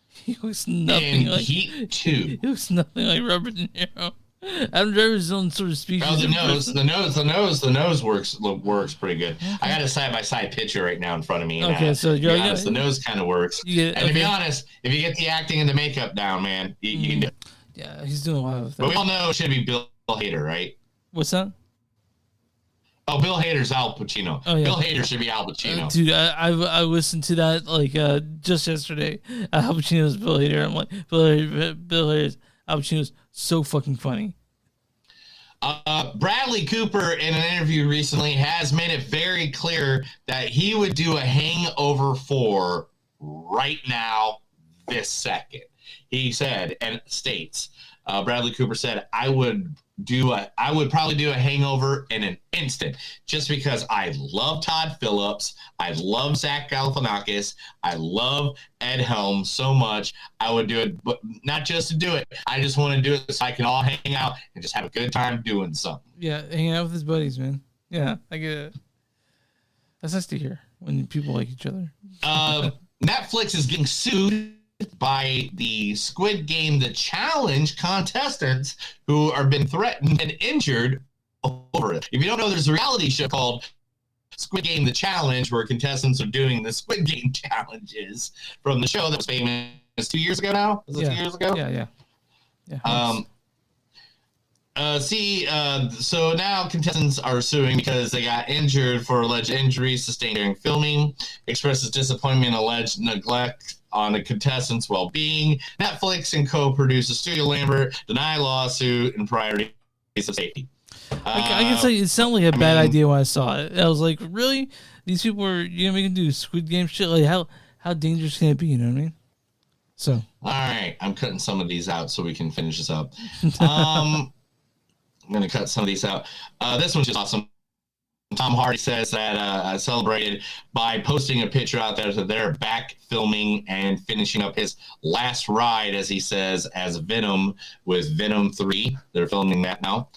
He looks nothing in like Heat 2. He looks nothing like Robert De Niro. Adam Driver's own sort of species. Oh, the nose works pretty good. I got a side by side picture right now in front of me. Okay, so the nose kind of works. And to be honest, if you get the acting and the makeup down, man, you can do it. Yeah, he's doing a lot of things. But we all know it should be Bill Hader, right? What's that? Oh, Bill Hader's Al Pacino. Oh, yeah. Bill Hader should be Al Pacino. Dude, I listened to that like just yesterday. Al Pacino's Bill Hader. I'm like, Bill Hader's Al Pacino's so fucking funny. Bradley Cooper, in an interview recently, has made it very clear that he would do a Hangover 4 right now, this second. He said, and states, Bradley Cooper said, I would probably do a Hangover in an instant, just because I love Todd Phillips, I love Zach Galifianakis, I love Ed Helms so much. I would do it, but not just to do it. I just want to do it so I can all hang out and just have a good time doing something. Yeah, hanging out with his buddies, man. Yeah, I get it. That's nice to hear when people like each other. Netflix is getting sued by the Squid Game The Challenge contestants who are been threatened and injured over it. If you don't know, there's a reality show called Squid Game The Challenge where contestants are doing the Squid Game challenges from the show that was famous 2 years ago now? Was it 2 years ago? Yeah. So now contestants are suing because they got injured for alleged injuries sustained during filming, expresses disappointment, alleged neglect on the contestants' well-being. Netflix and co-producer Studio Lambert deny lawsuit and priorities of safety. I can tell you, it sounded like a bad idea when I saw it. I was like, really? These people are make them do Squid Game shit? Like, how dangerous can it be? You know what I mean? So. All right, I'm cutting some of these out so we can finish this up. I'm going to cut some of these out. This one's just awesome. Tom Hardy says that celebrated by posting a picture out there that they're back filming and finishing up his last ride, as he says, as Venom with Venom 3. They're filming that now.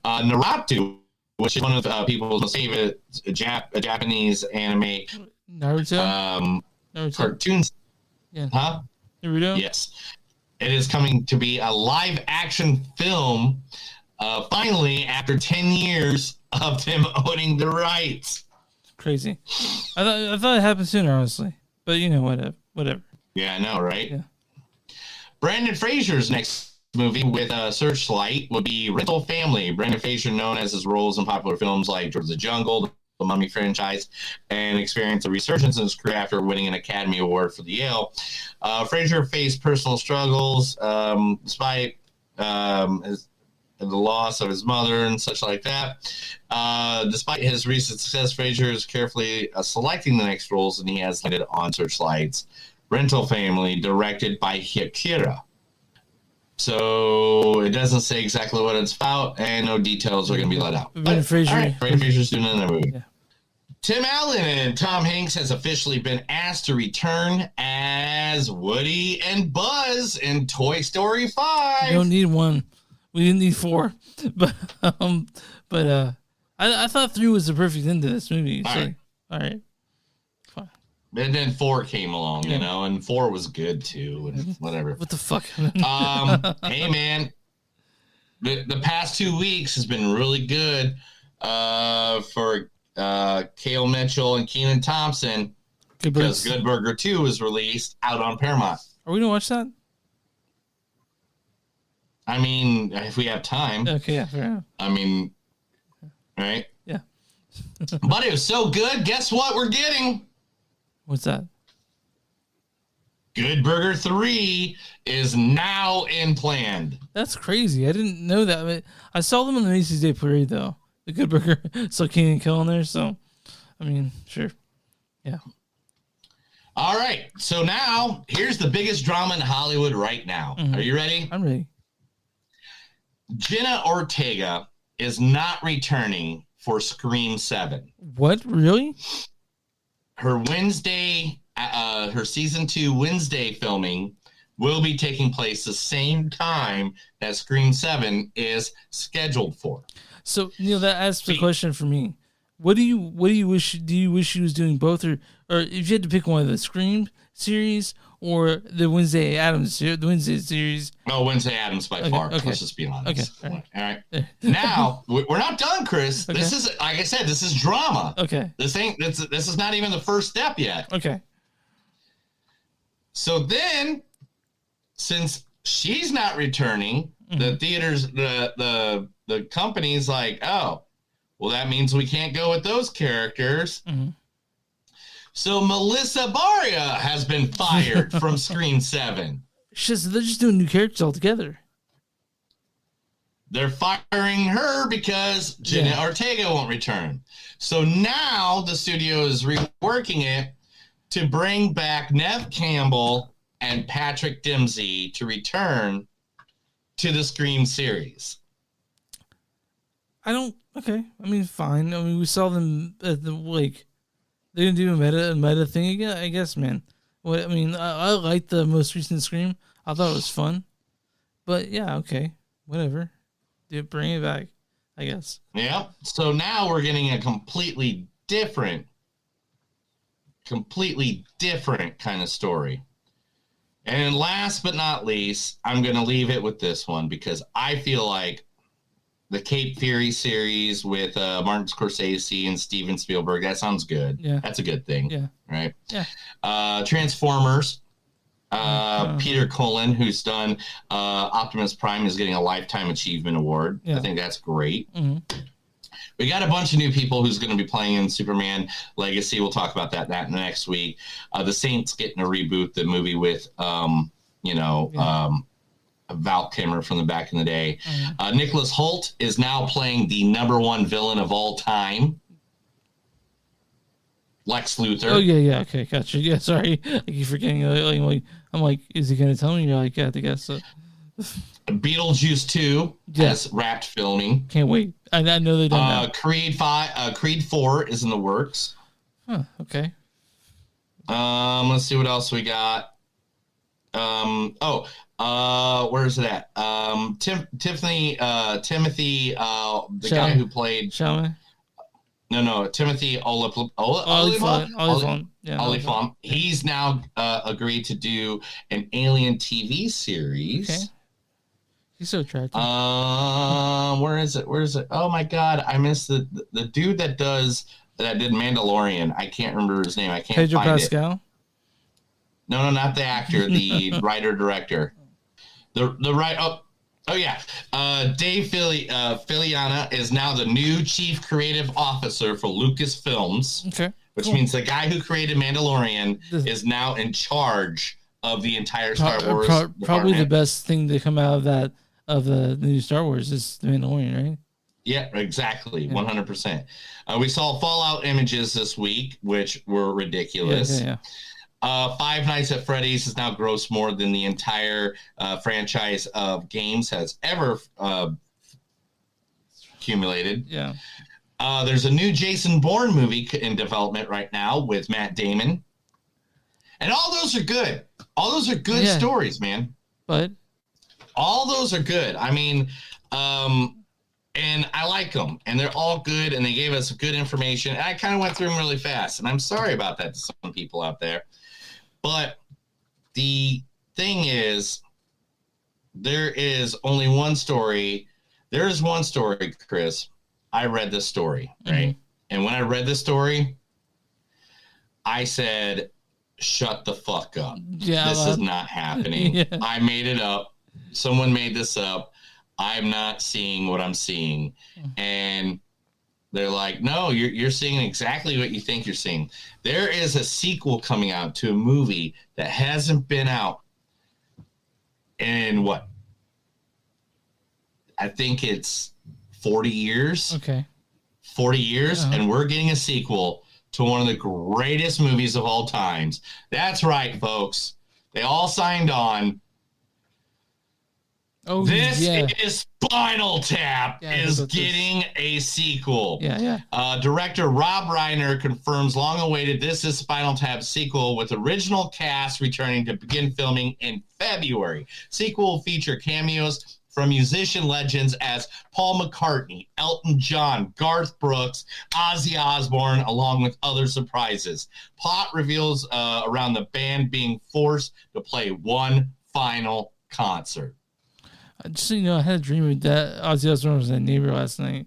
Naruto, which is one of people's most favorite Japanese anime Naruto? Cartoons. Yeah. Huh? Naruto? Yes. It is coming to be a live action film, finally, after 10 years of them owning the rights. Crazy. I thought it happened sooner, honestly. But, whatever. Yeah, I know, right? Yeah. Brendan Fraser's next movie with Searchlight would be Rental Family. Brendan Fraser, known as his roles in popular films like George of the Jungle, the Mummy franchise, and experienced a resurgence in his career after winning an Academy Award for The Yale. Fraser faced personal struggles despite the loss of his mother and such like that. Despite his recent success, Fraser is carefully selecting the next roles, and he has landed on Searchlight's Rental Family, directed by Akira. So it doesn't say exactly what it's about, and no details are going to be let out. Brendan Fraser. All right, Brendan Fraser's doing another movie. Yeah. Tim Allen and Tom Hanks has officially been asked to return as Woody and Buzz in Toy Story 5. You don't need one. We didn't need 4. But I thought 3 was the perfect end to this movie. All right. Fine. And then 4 came along, and 4 was good too, and whatever. What the fuck? Hey man, the past 2 weeks has been really good for Cale Mitchell and Kenan Thompson, because Good Burger 2 was released out on Paramount. Are we gonna watch that? I mean, if we have time. Okay, yeah, fair enough. I mean, right? Yeah. But it was so good. Guess what we're getting? What's that? Good Burger 3 is now in planned. That's crazy. I didn't know that. I saw them on the Macy's Day Parade, though. The Good Burger. So Kenan Kel in there. So, I mean, sure. Yeah. All right. So now, here's the biggest drama in Hollywood right now. Mm-hmm. Are you ready? I'm ready. Jenna Ortega is not returning for Scream 7. What? Really? Her Wednesday, her season 2 Wednesday filming will be taking place the same time that Scream 7 is scheduled for. So, Neil, that asks the question for me. What do you wish? Do you wish she was doing both, or if you had to pick one of the Scream series or the Wednesday Addams series? No, Wednesday Addams by far. Okay. Let's just be honest. Okay. All right. Now we're not done, Chris. Okay. This is, like I said, this is drama. Okay. This is not even the first step yet. Okay. So then, since she's not returning, the theaters, the company's like, oh, Well, that means we can't go with those characters. So Melissa Barria has been fired from Scream 7. They're just doing new characters altogether. They're firing her because Jenna Ortega won't return. So now the studio is reworking it to bring back Neve Campbell and Patrick Dempsey to return to the Scream series. Okay. I mean, fine. I mean, we saw them at the, like, they're going to do a meta thing again, I guess, man. What I mean, I liked the most recent Scream. I thought it was fun. But, yeah, okay. Whatever. Bring it back, I guess. Yeah. So now we're getting a completely different kind of story. And last but not least, I'm going to leave it with this one because I feel like the Cape Fear series with Martin Scorsese and Steven Spielberg, that sounds good. Yeah. That's a good thing. Yeah. Right? Yeah. Transformers. Peter Cullen, who's done Optimus Prime, is getting a Lifetime Achievement Award. Yeah. I think that's great. We got a bunch of new people who's going to be playing in Superman Legacy. We'll talk about that next week. The Saints getting a reboot, the movie with, Val Kilmer from the back in the day. Nicholas Hoult is now playing the #1 villain of all time, Lex Luthor. Oh, yeah. Okay, gotcha. Yeah, sorry. I keep forgetting. I'm like, is he going to tell me? You're like, yeah, I guess so. Beetlejuice 2 has wrapped filming. Can't wait. I know they've done that. Creed 4 is in the works. Huh, okay. Let's see what else we got. Where is it at? Timothy, the guy who played Chalamet? No, Timothy Olyphant. He's now agreed to do an Alien TV series. Okay. He's so attractive. Where is it? Oh my God, I missed the dude that did Mandalorian. I can't remember his name. I can't Pedro find Pascal? it. No, not the actor. The writer director. Dave Filiana is now the new chief creative officer for Lucasfilms. Okay. Which means the guy who created Mandalorian is now in charge of the entire Star Wars. Probably the best thing to come out of the new Star Wars is the Mandalorian, right? Yeah, exactly. 100%. We saw Fallout images this week, which were ridiculous. Yeah. Five Nights at Freddy's has now grossed more than the entire franchise of games has ever accumulated. Yeah. There's a new Jason Bourne movie in development right now with Matt Damon. And all those are good. All those are good stories, man. But all those are good. I mean, and I like them. And they're all good. And they gave us good information. And I kind of went through them really fast. And I'm sorry about that to some people out there. But the thing is, there is only one story. There is one story, Chris. I read this story, right? Mm-hmm. And when I read this story, I said, shut the fuck up. Yeah, this is not happening. Yeah. I made it up. Someone made this up. I'm not seeing what I'm seeing. And they're like, no, you're seeing exactly what you think you're seeing. There is a sequel coming out to a movie that hasn't been out in what? I think it's 40 years. Okay. 40 years, and we're getting a sequel to one of the greatest movies of all times. That's right, folks. They all signed on. Oh, this is Spinal Tap is getting a sequel. Yeah. Director Rob Reiner confirms long-awaited This Is Spinal Tap sequel with original cast returning to begin filming in February. Sequel will feature cameos from musician legends as Paul McCartney, Elton John, Garth Brooks, Ozzy Osbourne, along with other surprises. Plot reveals around the band being forced to play one final concert. Just so you know, I had a dream that Ozzy Osbourne was a neighbor last night.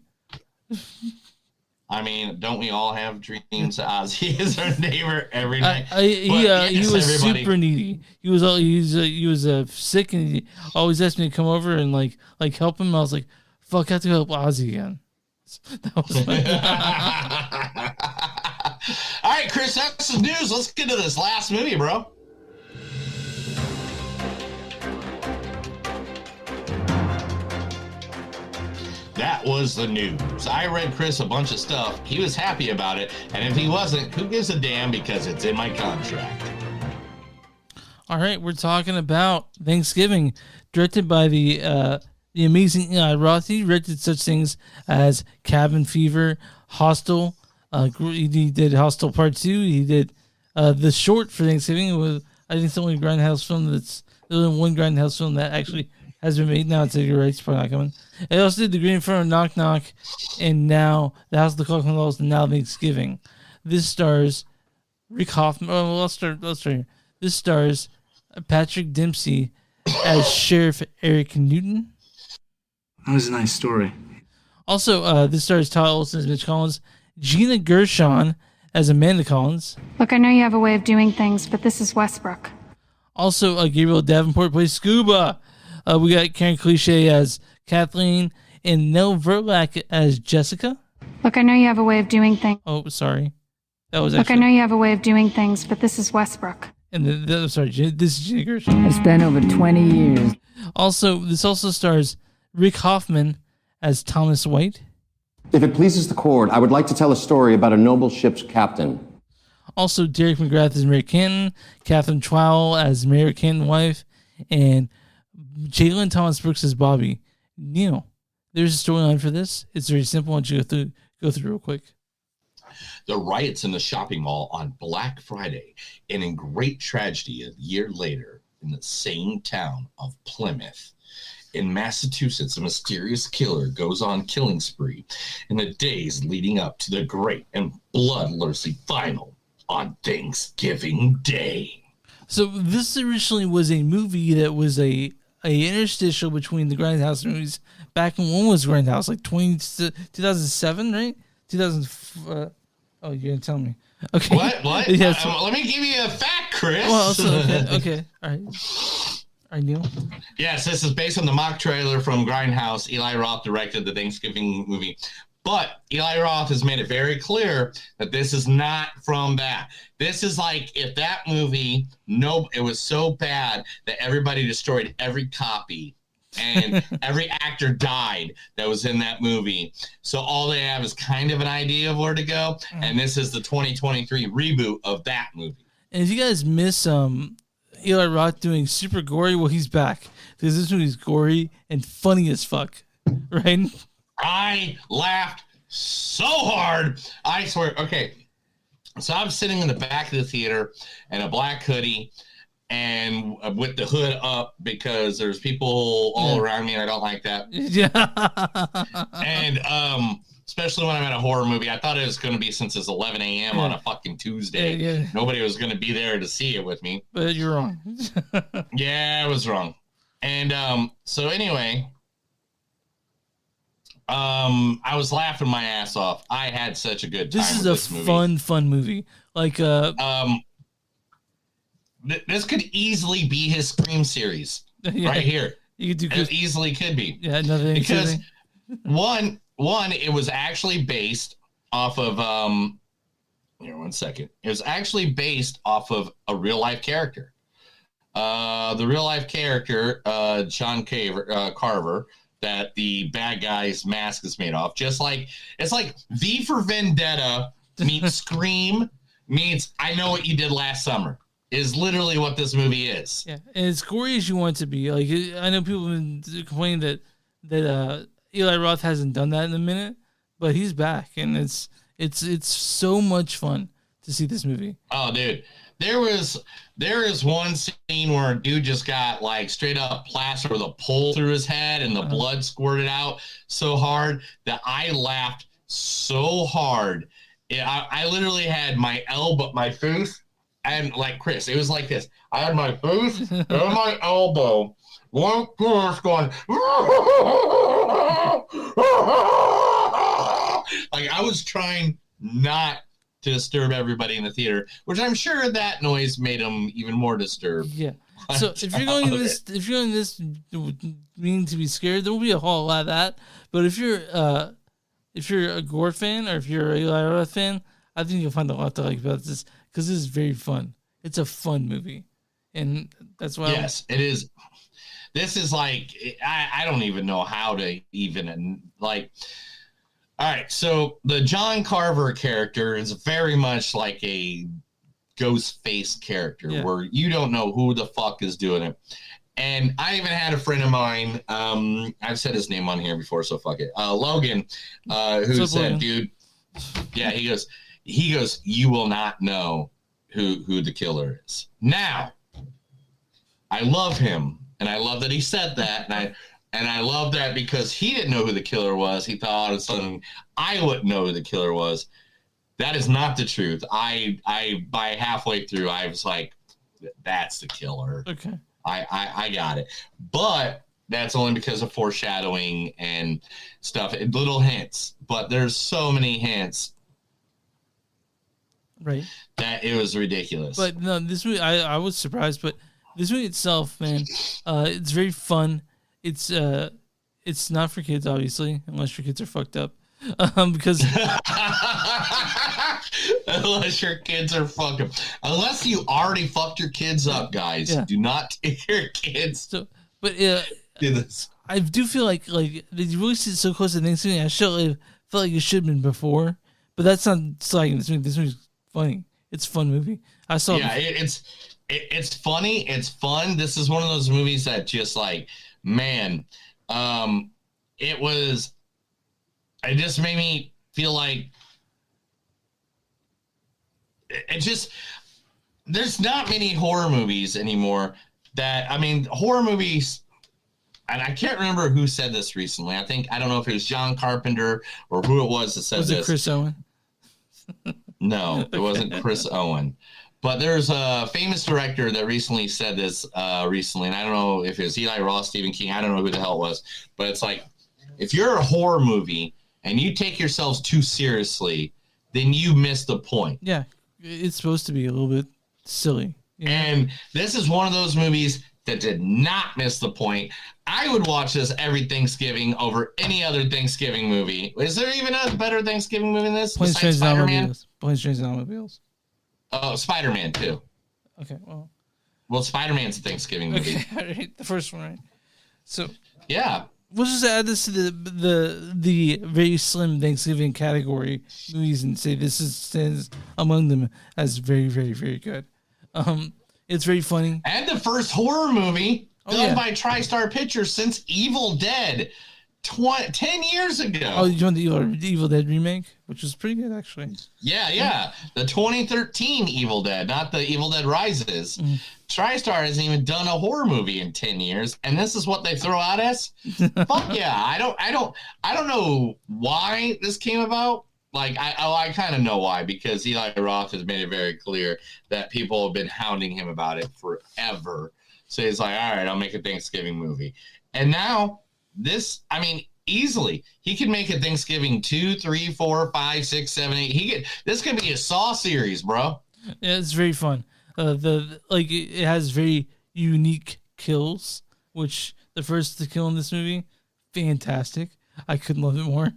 I mean, don't we all have dreams that Ozzy is our neighbor every night? He was super needy. He was sick, and he always asked me to come over and like help him. I was like, "Fuck, I have to help Ozzy again." That was funny. All right, Chris, that's the news. Let's get to this last movie, bro. That was the news. I read Chris a bunch of stuff. He was happy about it. And if he wasn't, who gives a damn, because it's in my contract. All right, we're talking about Thanksgiving, directed by the amazing Eli Roth. He directed such things as Cabin Fever, Hostel. He did Hostel Part 2. He did the short for Thanksgiving. I think it's the only Grindhouse film there's only one Grindhouse film that actually has been made. Now it's a rights probably not coming. He also did The Green Inferno, Knock Knock, and now The House of the Clock and Laws, and now Thanksgiving. This stars Rick Hoffman. Oh, let's start here. This stars Patrick Dempsey as Sheriff Eric Newton. That was a nice story. Also, this stars Todd Olson as Mitch Collins, Gina Gershon as Amanda Collins. Look, I know you have a way of doing things, but this is Westbrook. Also, Gabriel Davenport plays Scuba. We got Karen Cliche as Kathleen and Nell Verlack as Jessica. Look, I know you have a way of doing things. Oh, sorry. That was Look, I know you have a way of doing things, but this is Westbrook. And this is Gina Gershon. It's been over 20 years. Also, this also stars Rick Hoffman as Thomas White. If it pleases the court, I would like to tell a story about a noble ship's captain. Also, Derek McGrath as Mayor Canton, Catherine Trowell as Mayor Canton's wife, and Jalen Thomas Brooks as Bobby. Neil, there's a storyline for this. It's very simple. Why don't you go through real quick? The riots in the shopping mall on Black Friday, and in great tragedy a year later, in the same town of Plymouth, in Massachusetts, a mysterious killer goes on killing spree in the days leading up to the great and bloodthirsty final on Thanksgiving Day. So this originally was a movie that was a interstitial between the Grindhouse movies back in, when was Grindhouse? Like 2007, right? 2000. Oh, you're gonna tell me? Okay. What? Yeah, let me give you a fact, Chris. Well, also, okay. All right, Neil. Yes, this is based on the mock trailer from Grindhouse. Eli Roth directed the Thanksgiving movie. But Eli Roth has made it very clear that this is not from that. This is like if that movie, it was so bad that everybody destroyed every copy and every actor died that was in that movie. So all they have is kind of an idea of where to go. And this is the 2023 reboot of that movie. And if you guys miss Eli Roth doing super gory, well, he's back. Because this movie's gory and funny as fuck. Right? I laughed so hard. I swear. Okay. So I'm sitting in the back of the theater in a black hoodie and with the hood up because there's people all around me and I don't like that. Yeah. And especially when I'm at a horror movie. I thought it was going to be, since it's 11 a.m. on a fucking Tuesday. Yeah. Nobody was going to be there to see it with me. But you're wrong. Yeah, I was wrong. And so anyway, I was laughing my ass off. I had such a good time. This is a fun movie. Like this could easily be his Scream series right here. You could do it easily could be. Yeah, another because one, it was actually based off of here, 1 second. It was actually based off of a real life character. The real life character, John Carver, that the bad guy's mask is made off. Just like it's like V for Vendetta meets Scream meets I Know What You Did Last Summer is literally what this movie is. Yeah, and as gory as you want it to be. Like I know people have been complaining that Eli Roth hasn't done that in a minute, but he's back, and it's so much fun to see this movie. Oh, dude. There is one scene where a dude just got like straight up plaster with a pole through his head and the blood squirted out so hard that I laughed so hard. I literally had my elbow, my face, and like Chris, it was like this. I had my face and my elbow. One first going like I was trying not to disturb everybody in the theater, which I'm sure that noise made them even more disturbed. Yeah. So if you're going this meaning to be scared, there will be a whole lot of that. But if you're if you're a gore fan or if you're a Eli Roth fan, I think you'll find a lot to like about this because this is very fun. It's a fun movie, and that's why. Yes, it is. This is like I don't even know how to even like. All right, so the John Carver character is very much like a ghost face character where you don't know who the fuck is doing it. And I even had a friend of mine, I've said his name on here before, so fuck it. Logan, who said, Logan? Dude, yeah, he goes, you will not know who the killer is. Now, I love him, and I love that he said that, and I love that because he didn't know who the killer was. He thought all of a sudden I wouldn't know who the killer was. That is not the truth. I by halfway through, I was like, that's the killer. Okay. I got it. But that's only because of foreshadowing and stuff. Little hints. But there's so many hints. Right. That it was ridiculous. But no, this movie, I was surprised, but this movie itself, man, it's very fun. It's not for kids, obviously, unless your kids are fucked up. Because unless your kids are fucking, unless you already fucked your kids up, guys, do not take your kids. So, but do this. I do feel like did you really see it so close to Thanksgiving? I felt like it should have been before, but that's not slagging this movie. This movie's funny. It's a fun movie. I saw. Yeah, it's funny. It's fun. This is one of those movies that just like, man, it just made me feel like it just, there's not many horror movies anymore that, I mean, horror movies, and I can't remember who said this recently. I don't know if it was John Carpenter or who it was that said this. Was it Chris Owen? No, it wasn't Chris Owen. But there's a famous director that recently said this recently, and I don't know if it was Eli Roth, Stephen King, I don't know who the hell it was, but it's like, if you're a horror movie and you take yourselves too seriously, then you miss the point. Yeah, it's supposed to be a little bit silly. You know? And this is one of those movies that did not miss the point. I would watch this every Thanksgiving over any other Thanksgiving movie. Is there even a better Thanksgiving movie than this? Planes, Trains, and Automobiles. Planes, Trains, and Automobiles. Oh, Spider-Man, too. Okay, well, Spider-Man's a Thanksgiving movie. Okay, all right, the first one, right? So, yeah. We'll just add this to the very slim Thanksgiving category movies and say this stands among them as very, very, very good. It's very funny. And the first horror movie done by TriStar Pictures since Evil Dead 10 years ago. Oh, you want the Evil Dead remake, which was pretty good, actually. Yeah. The 2013 Evil Dead, not the Evil Dead Rises. TriStar hasn't even done a horror movie in 10 years, and this is what they throw out as? Fuck yeah. I don't know why this came about. Like, I kind of know why, because Eli Roth has made it very clear that people have been hounding him about it forever. So he's like, all right, I'll make a Thanksgiving movie. And now this, I mean, easily he could make a Thanksgiving 2, 3, 4, 5, 6, 7, 8. This could be a Saw series, bro. Yeah, it's very fun. It has very unique kills, which the first to kill in this movie, fantastic. I couldn't love it more.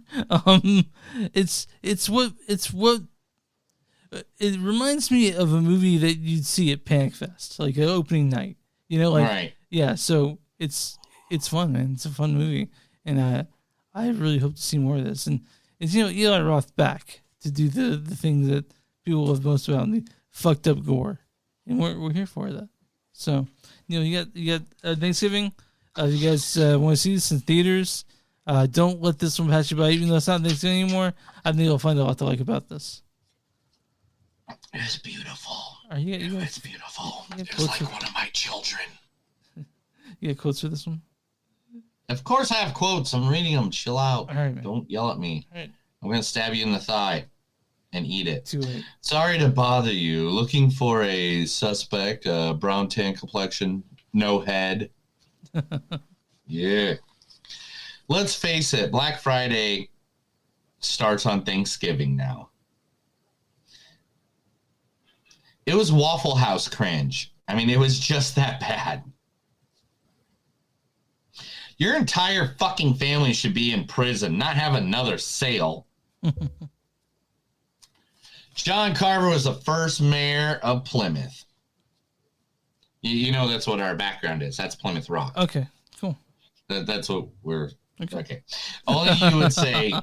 It reminds me of a movie that you'd see at Panic Fest, like an opening night. You know, like right. Yeah. So it's fun, man. It's a fun movie, and I really hope to see more of this. And it's Eli Roth back to do the things that people love most about him, the fucked up gore, and we're here for that. So you got Thanksgiving. You guys want to see this in theaters? Don't let this one pass you by, even though it's not Thanksgiving anymore. I think you'll find a lot to like about this. It's beautiful. It's beautiful. It's like one of my children. You got quotes for this one? Of course I have quotes. I'm reading them. Chill out. All right, man. Don't yell at me. All right. I'm going to stab you in the thigh and eat it. Too late. Sorry to bother you. Looking for a suspect, brown tan complexion, no head. Yeah. Let's face it, Black Friday starts on Thanksgiving now. It was Waffle House cringe. I mean, it was just that bad. Your entire fucking family should be in prison, not have another sale. John Carver was the first mayor of Plymouth. You know that's what our background is. That's Plymouth Rock. Okay, cool. That's what we're... Okay. Only you would say...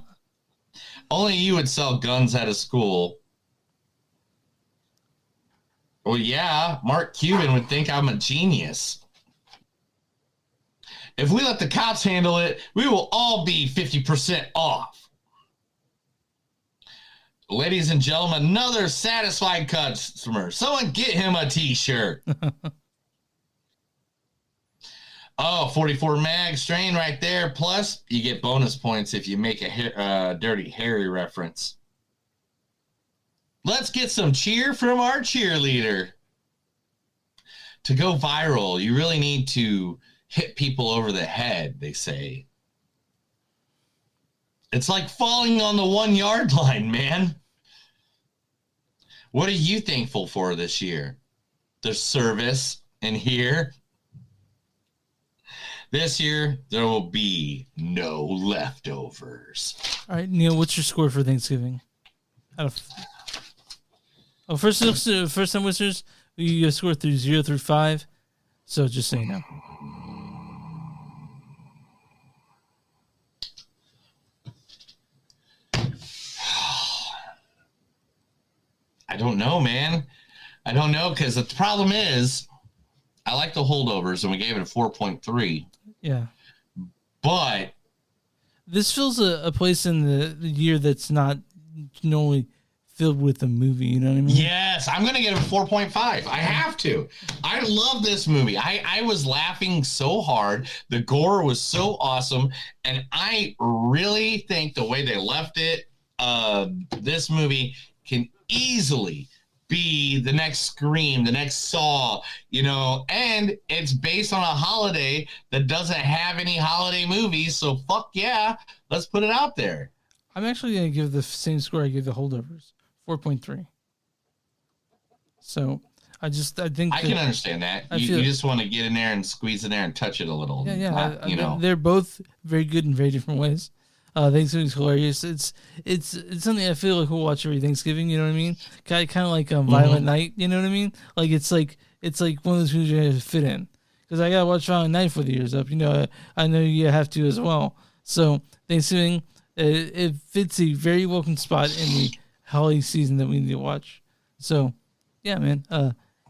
Only you would sell guns out of school. Well, yeah, Mark Cuban would think I'm a genius. If we let the cops handle it, we will all be 50% off. Ladies and gentlemen, another satisfied customer. Someone get him a t-shirt. Oh, 44 mag strain right there. Plus, you get bonus points if you make a Dirty Harry reference. Let's get some cheer from our cheerleader. To go viral, you really need to hit people over the head, they say. It's like falling on the 1 yard line, man. What are you thankful for this year? The service in here. This year, there will be no leftovers. All right, Neil, what's your score for Thanksgiving? First time listeners, we score through 0 through 5. So just so you know. I don't know, man. I don't know, because the problem is, I like the Holdovers, and we gave it a 4.3. Yeah. But this fills a place in the year that's not normally filled with a movie, you know what I mean? Yes, I'm going to give it a 4.5. I have to. I love this movie. I was laughing so hard. The gore was so awesome. And I really think the way they left it, this movie can easily be the next Scream, the next Saw, you know, and it's based on a holiday that doesn't have any holiday movies. So fuck yeah, let's put it out there. I'm actually going to give the same score I gave the Holdovers, 4.3. So I think I can understand that. You just want to get in there and squeeze in there and touch it a little. Yeah. You know, they're both very good in very different ways. Thanksgiving's hilarious. It's something I feel like we'll watch every Thanksgiving. You know what I mean? Kind of like Violent Night. You know what I mean? Like it's like one of those movies you have to fit in. Because I gotta watch Violent Night for the years up. You know, I know you have to as well. So Thanksgiving, it fits a very welcome spot in the holiday season that we need to watch. So yeah, man.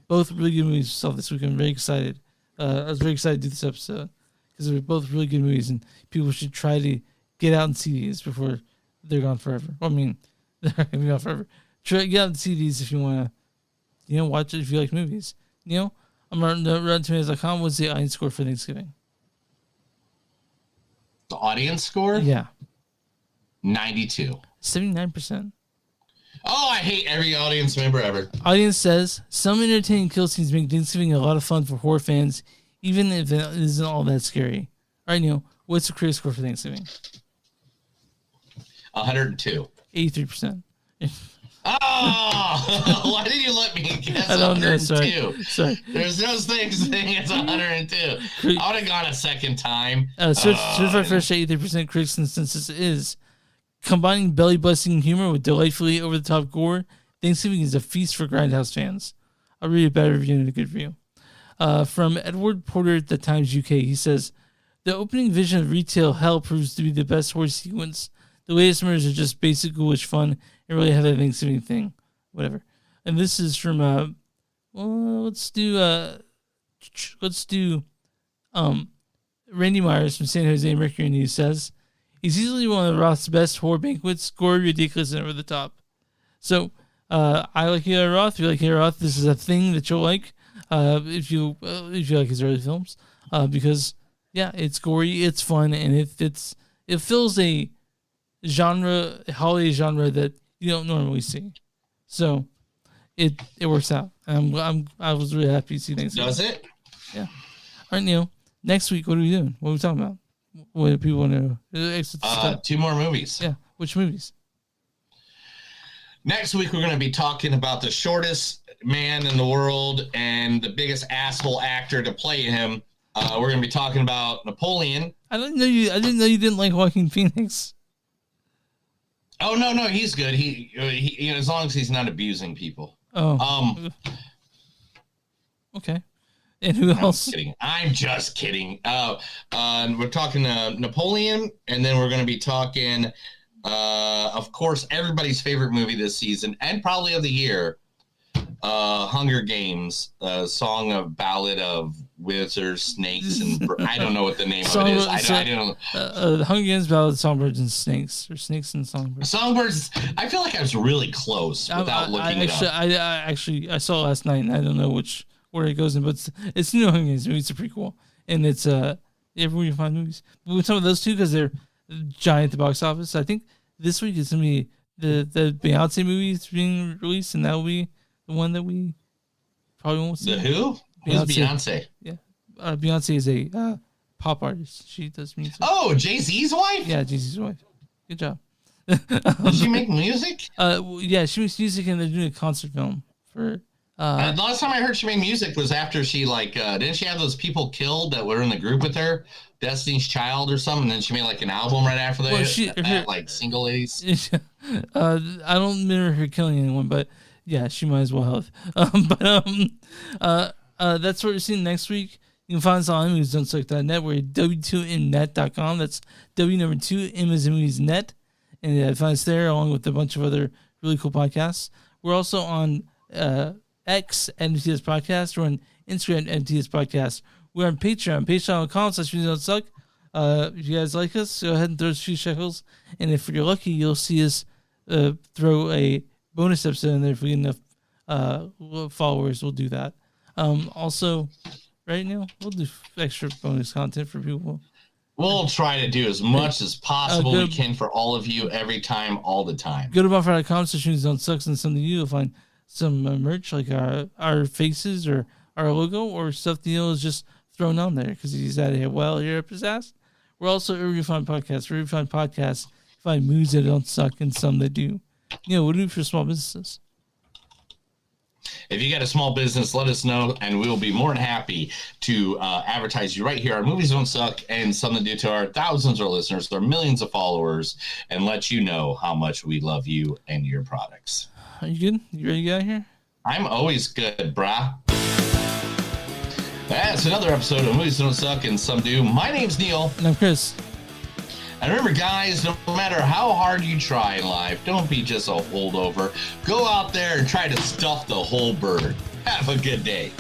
Both really good movies saw this week. I'm very excited. I was very excited to do this episode because they're both really good movies, and people should try to get out and see these before they're gone forever. I mean, they're going to be gone forever. Try get out and see these if you want to, watch it if you like movies. I'm on RottenTomatoes.com. What's the audience score for Thanksgiving? The audience score? Yeah. 92. 79%. Oh, I hate every audience member ever. Audience says, some entertaining kill scenes make Thanksgiving a lot of fun for horror fans, even if it isn't all that scary. All right, Neil, what's the critic score for Thanksgiving? 102. 83%. Oh, why did you let me guess? I don't know. 102? Sorry. There's no thing as 102. I would have gone a second time. Certified Fresh 83% critics consensus is combining belly-busting humor with delightfully over-the-top gore. Thanksgiving is a feast for Grindhouse fans. I'll read a bad review and a good review. From Edward Porter at the Times UK, he says, the opening vision of retail hell proves to be the best horror sequence. The latest murders are just basic ghoulish fun and really have that Thanksgiving thing. Whatever. And this is from, let's do Randy Myers from San Jose Mercury News says, he's easily one of Roth's best horror banquets, gory, ridiculous, and over the top. So, I like Eli Roth. If you like Eli Roth, this is a thing that you'll like. If you like his early films, because yeah, it's gory, it's fun, and it fills a holiday genre that you don't normally see. So it works out. I was really happy to see things. Does it? Yeah. All right, Neil. Next week, what are we doing? What are we talking about? What do people want to know? 2 more movies. Yeah. Which movies? Next week, we're going to be talking about the shortest man in the world and the biggest asshole actor to play him. We're going to be talking about Napoleon. I didn't know you didn't like Joaquin Phoenix. Oh no, he's good. He you know, as long as he's not abusing people. Oh. Okay. And who else? I'm just kidding. We're talking Napoleon, and then we're going to be talking, of course, everybody's favorite movie this season and probably of the year, Hunger Games, song of ballad of wizards, snakes, and I don't know what the name of it is. I don't know. Hunger Games, ballad, songbirds, and snakes, or snakes and songbirds. Songbirds. I feel like I was really close without looking it up. I saw it last night, and I don't know where it goes in, but it's new Hunger Games movie. It's a prequel, and it's everywhere you find movies. But with some of those two, because they're giant at the box office, I think this week is gonna be the Beyonce movie is being released, and that will be the one that we probably won't see. The who? Who's Beyonce? Yeah, Beyonce is a pop artist. She does music. Oh, Jay-Z's wife? Yeah, Jay-Z's wife. Good job. Does she make music? Yeah, she makes music, and they're doing a concert film for. The last time I heard she made music was after she didn't she have those people killed that were in the group with her, Destiny's Child or something? And then she made like an album right after that, like Single Ladies. I don't remember her killing anyone, but yeah, she might as well have. That's what we're seeing next week. You can find us on movies.net. We're at w2mnet.com. That's W2M as in movies net, and find us there along with a bunch of other really cool podcasts. We're also on X at MTS Podcast. We're on Instagram at MTS Podcast. We're on Patreon, patreon.com/movies.suck. If you guys like us, go ahead and throw us a few shekels. And if you're lucky, you'll see us throw a bonus episode in there. If we get enough followers, we'll do that. Also, right now, we'll do extra bonus content for people. We'll try to do as much as possible we can for all of you every time, all the time. Go to bonfire.com/movies.sucks and something you'll find some merch like our faces or our logo or stuff Neil is just thrown on there because he's at it well here up his ass. We're also a review find podcast. Review find podcasts. Find movies that don't suck and some that do. What do we do for small businesses? If you got a small business, let us know, and we will be more than happy to advertise you right here on Movies Don't Suck and something to do to our thousands of listeners, our millions of followers, and let you know how much we love you and your products. Are you good? You ready to get out of here? I'm always good, brah. That's another episode of Movies Don't Suck and Some Do. My name's Neil. And I'm Chris. And remember, guys, no matter how hard you try in life, don't be just a holdover. Go out there and try to stuff the whole bird. Have a good day.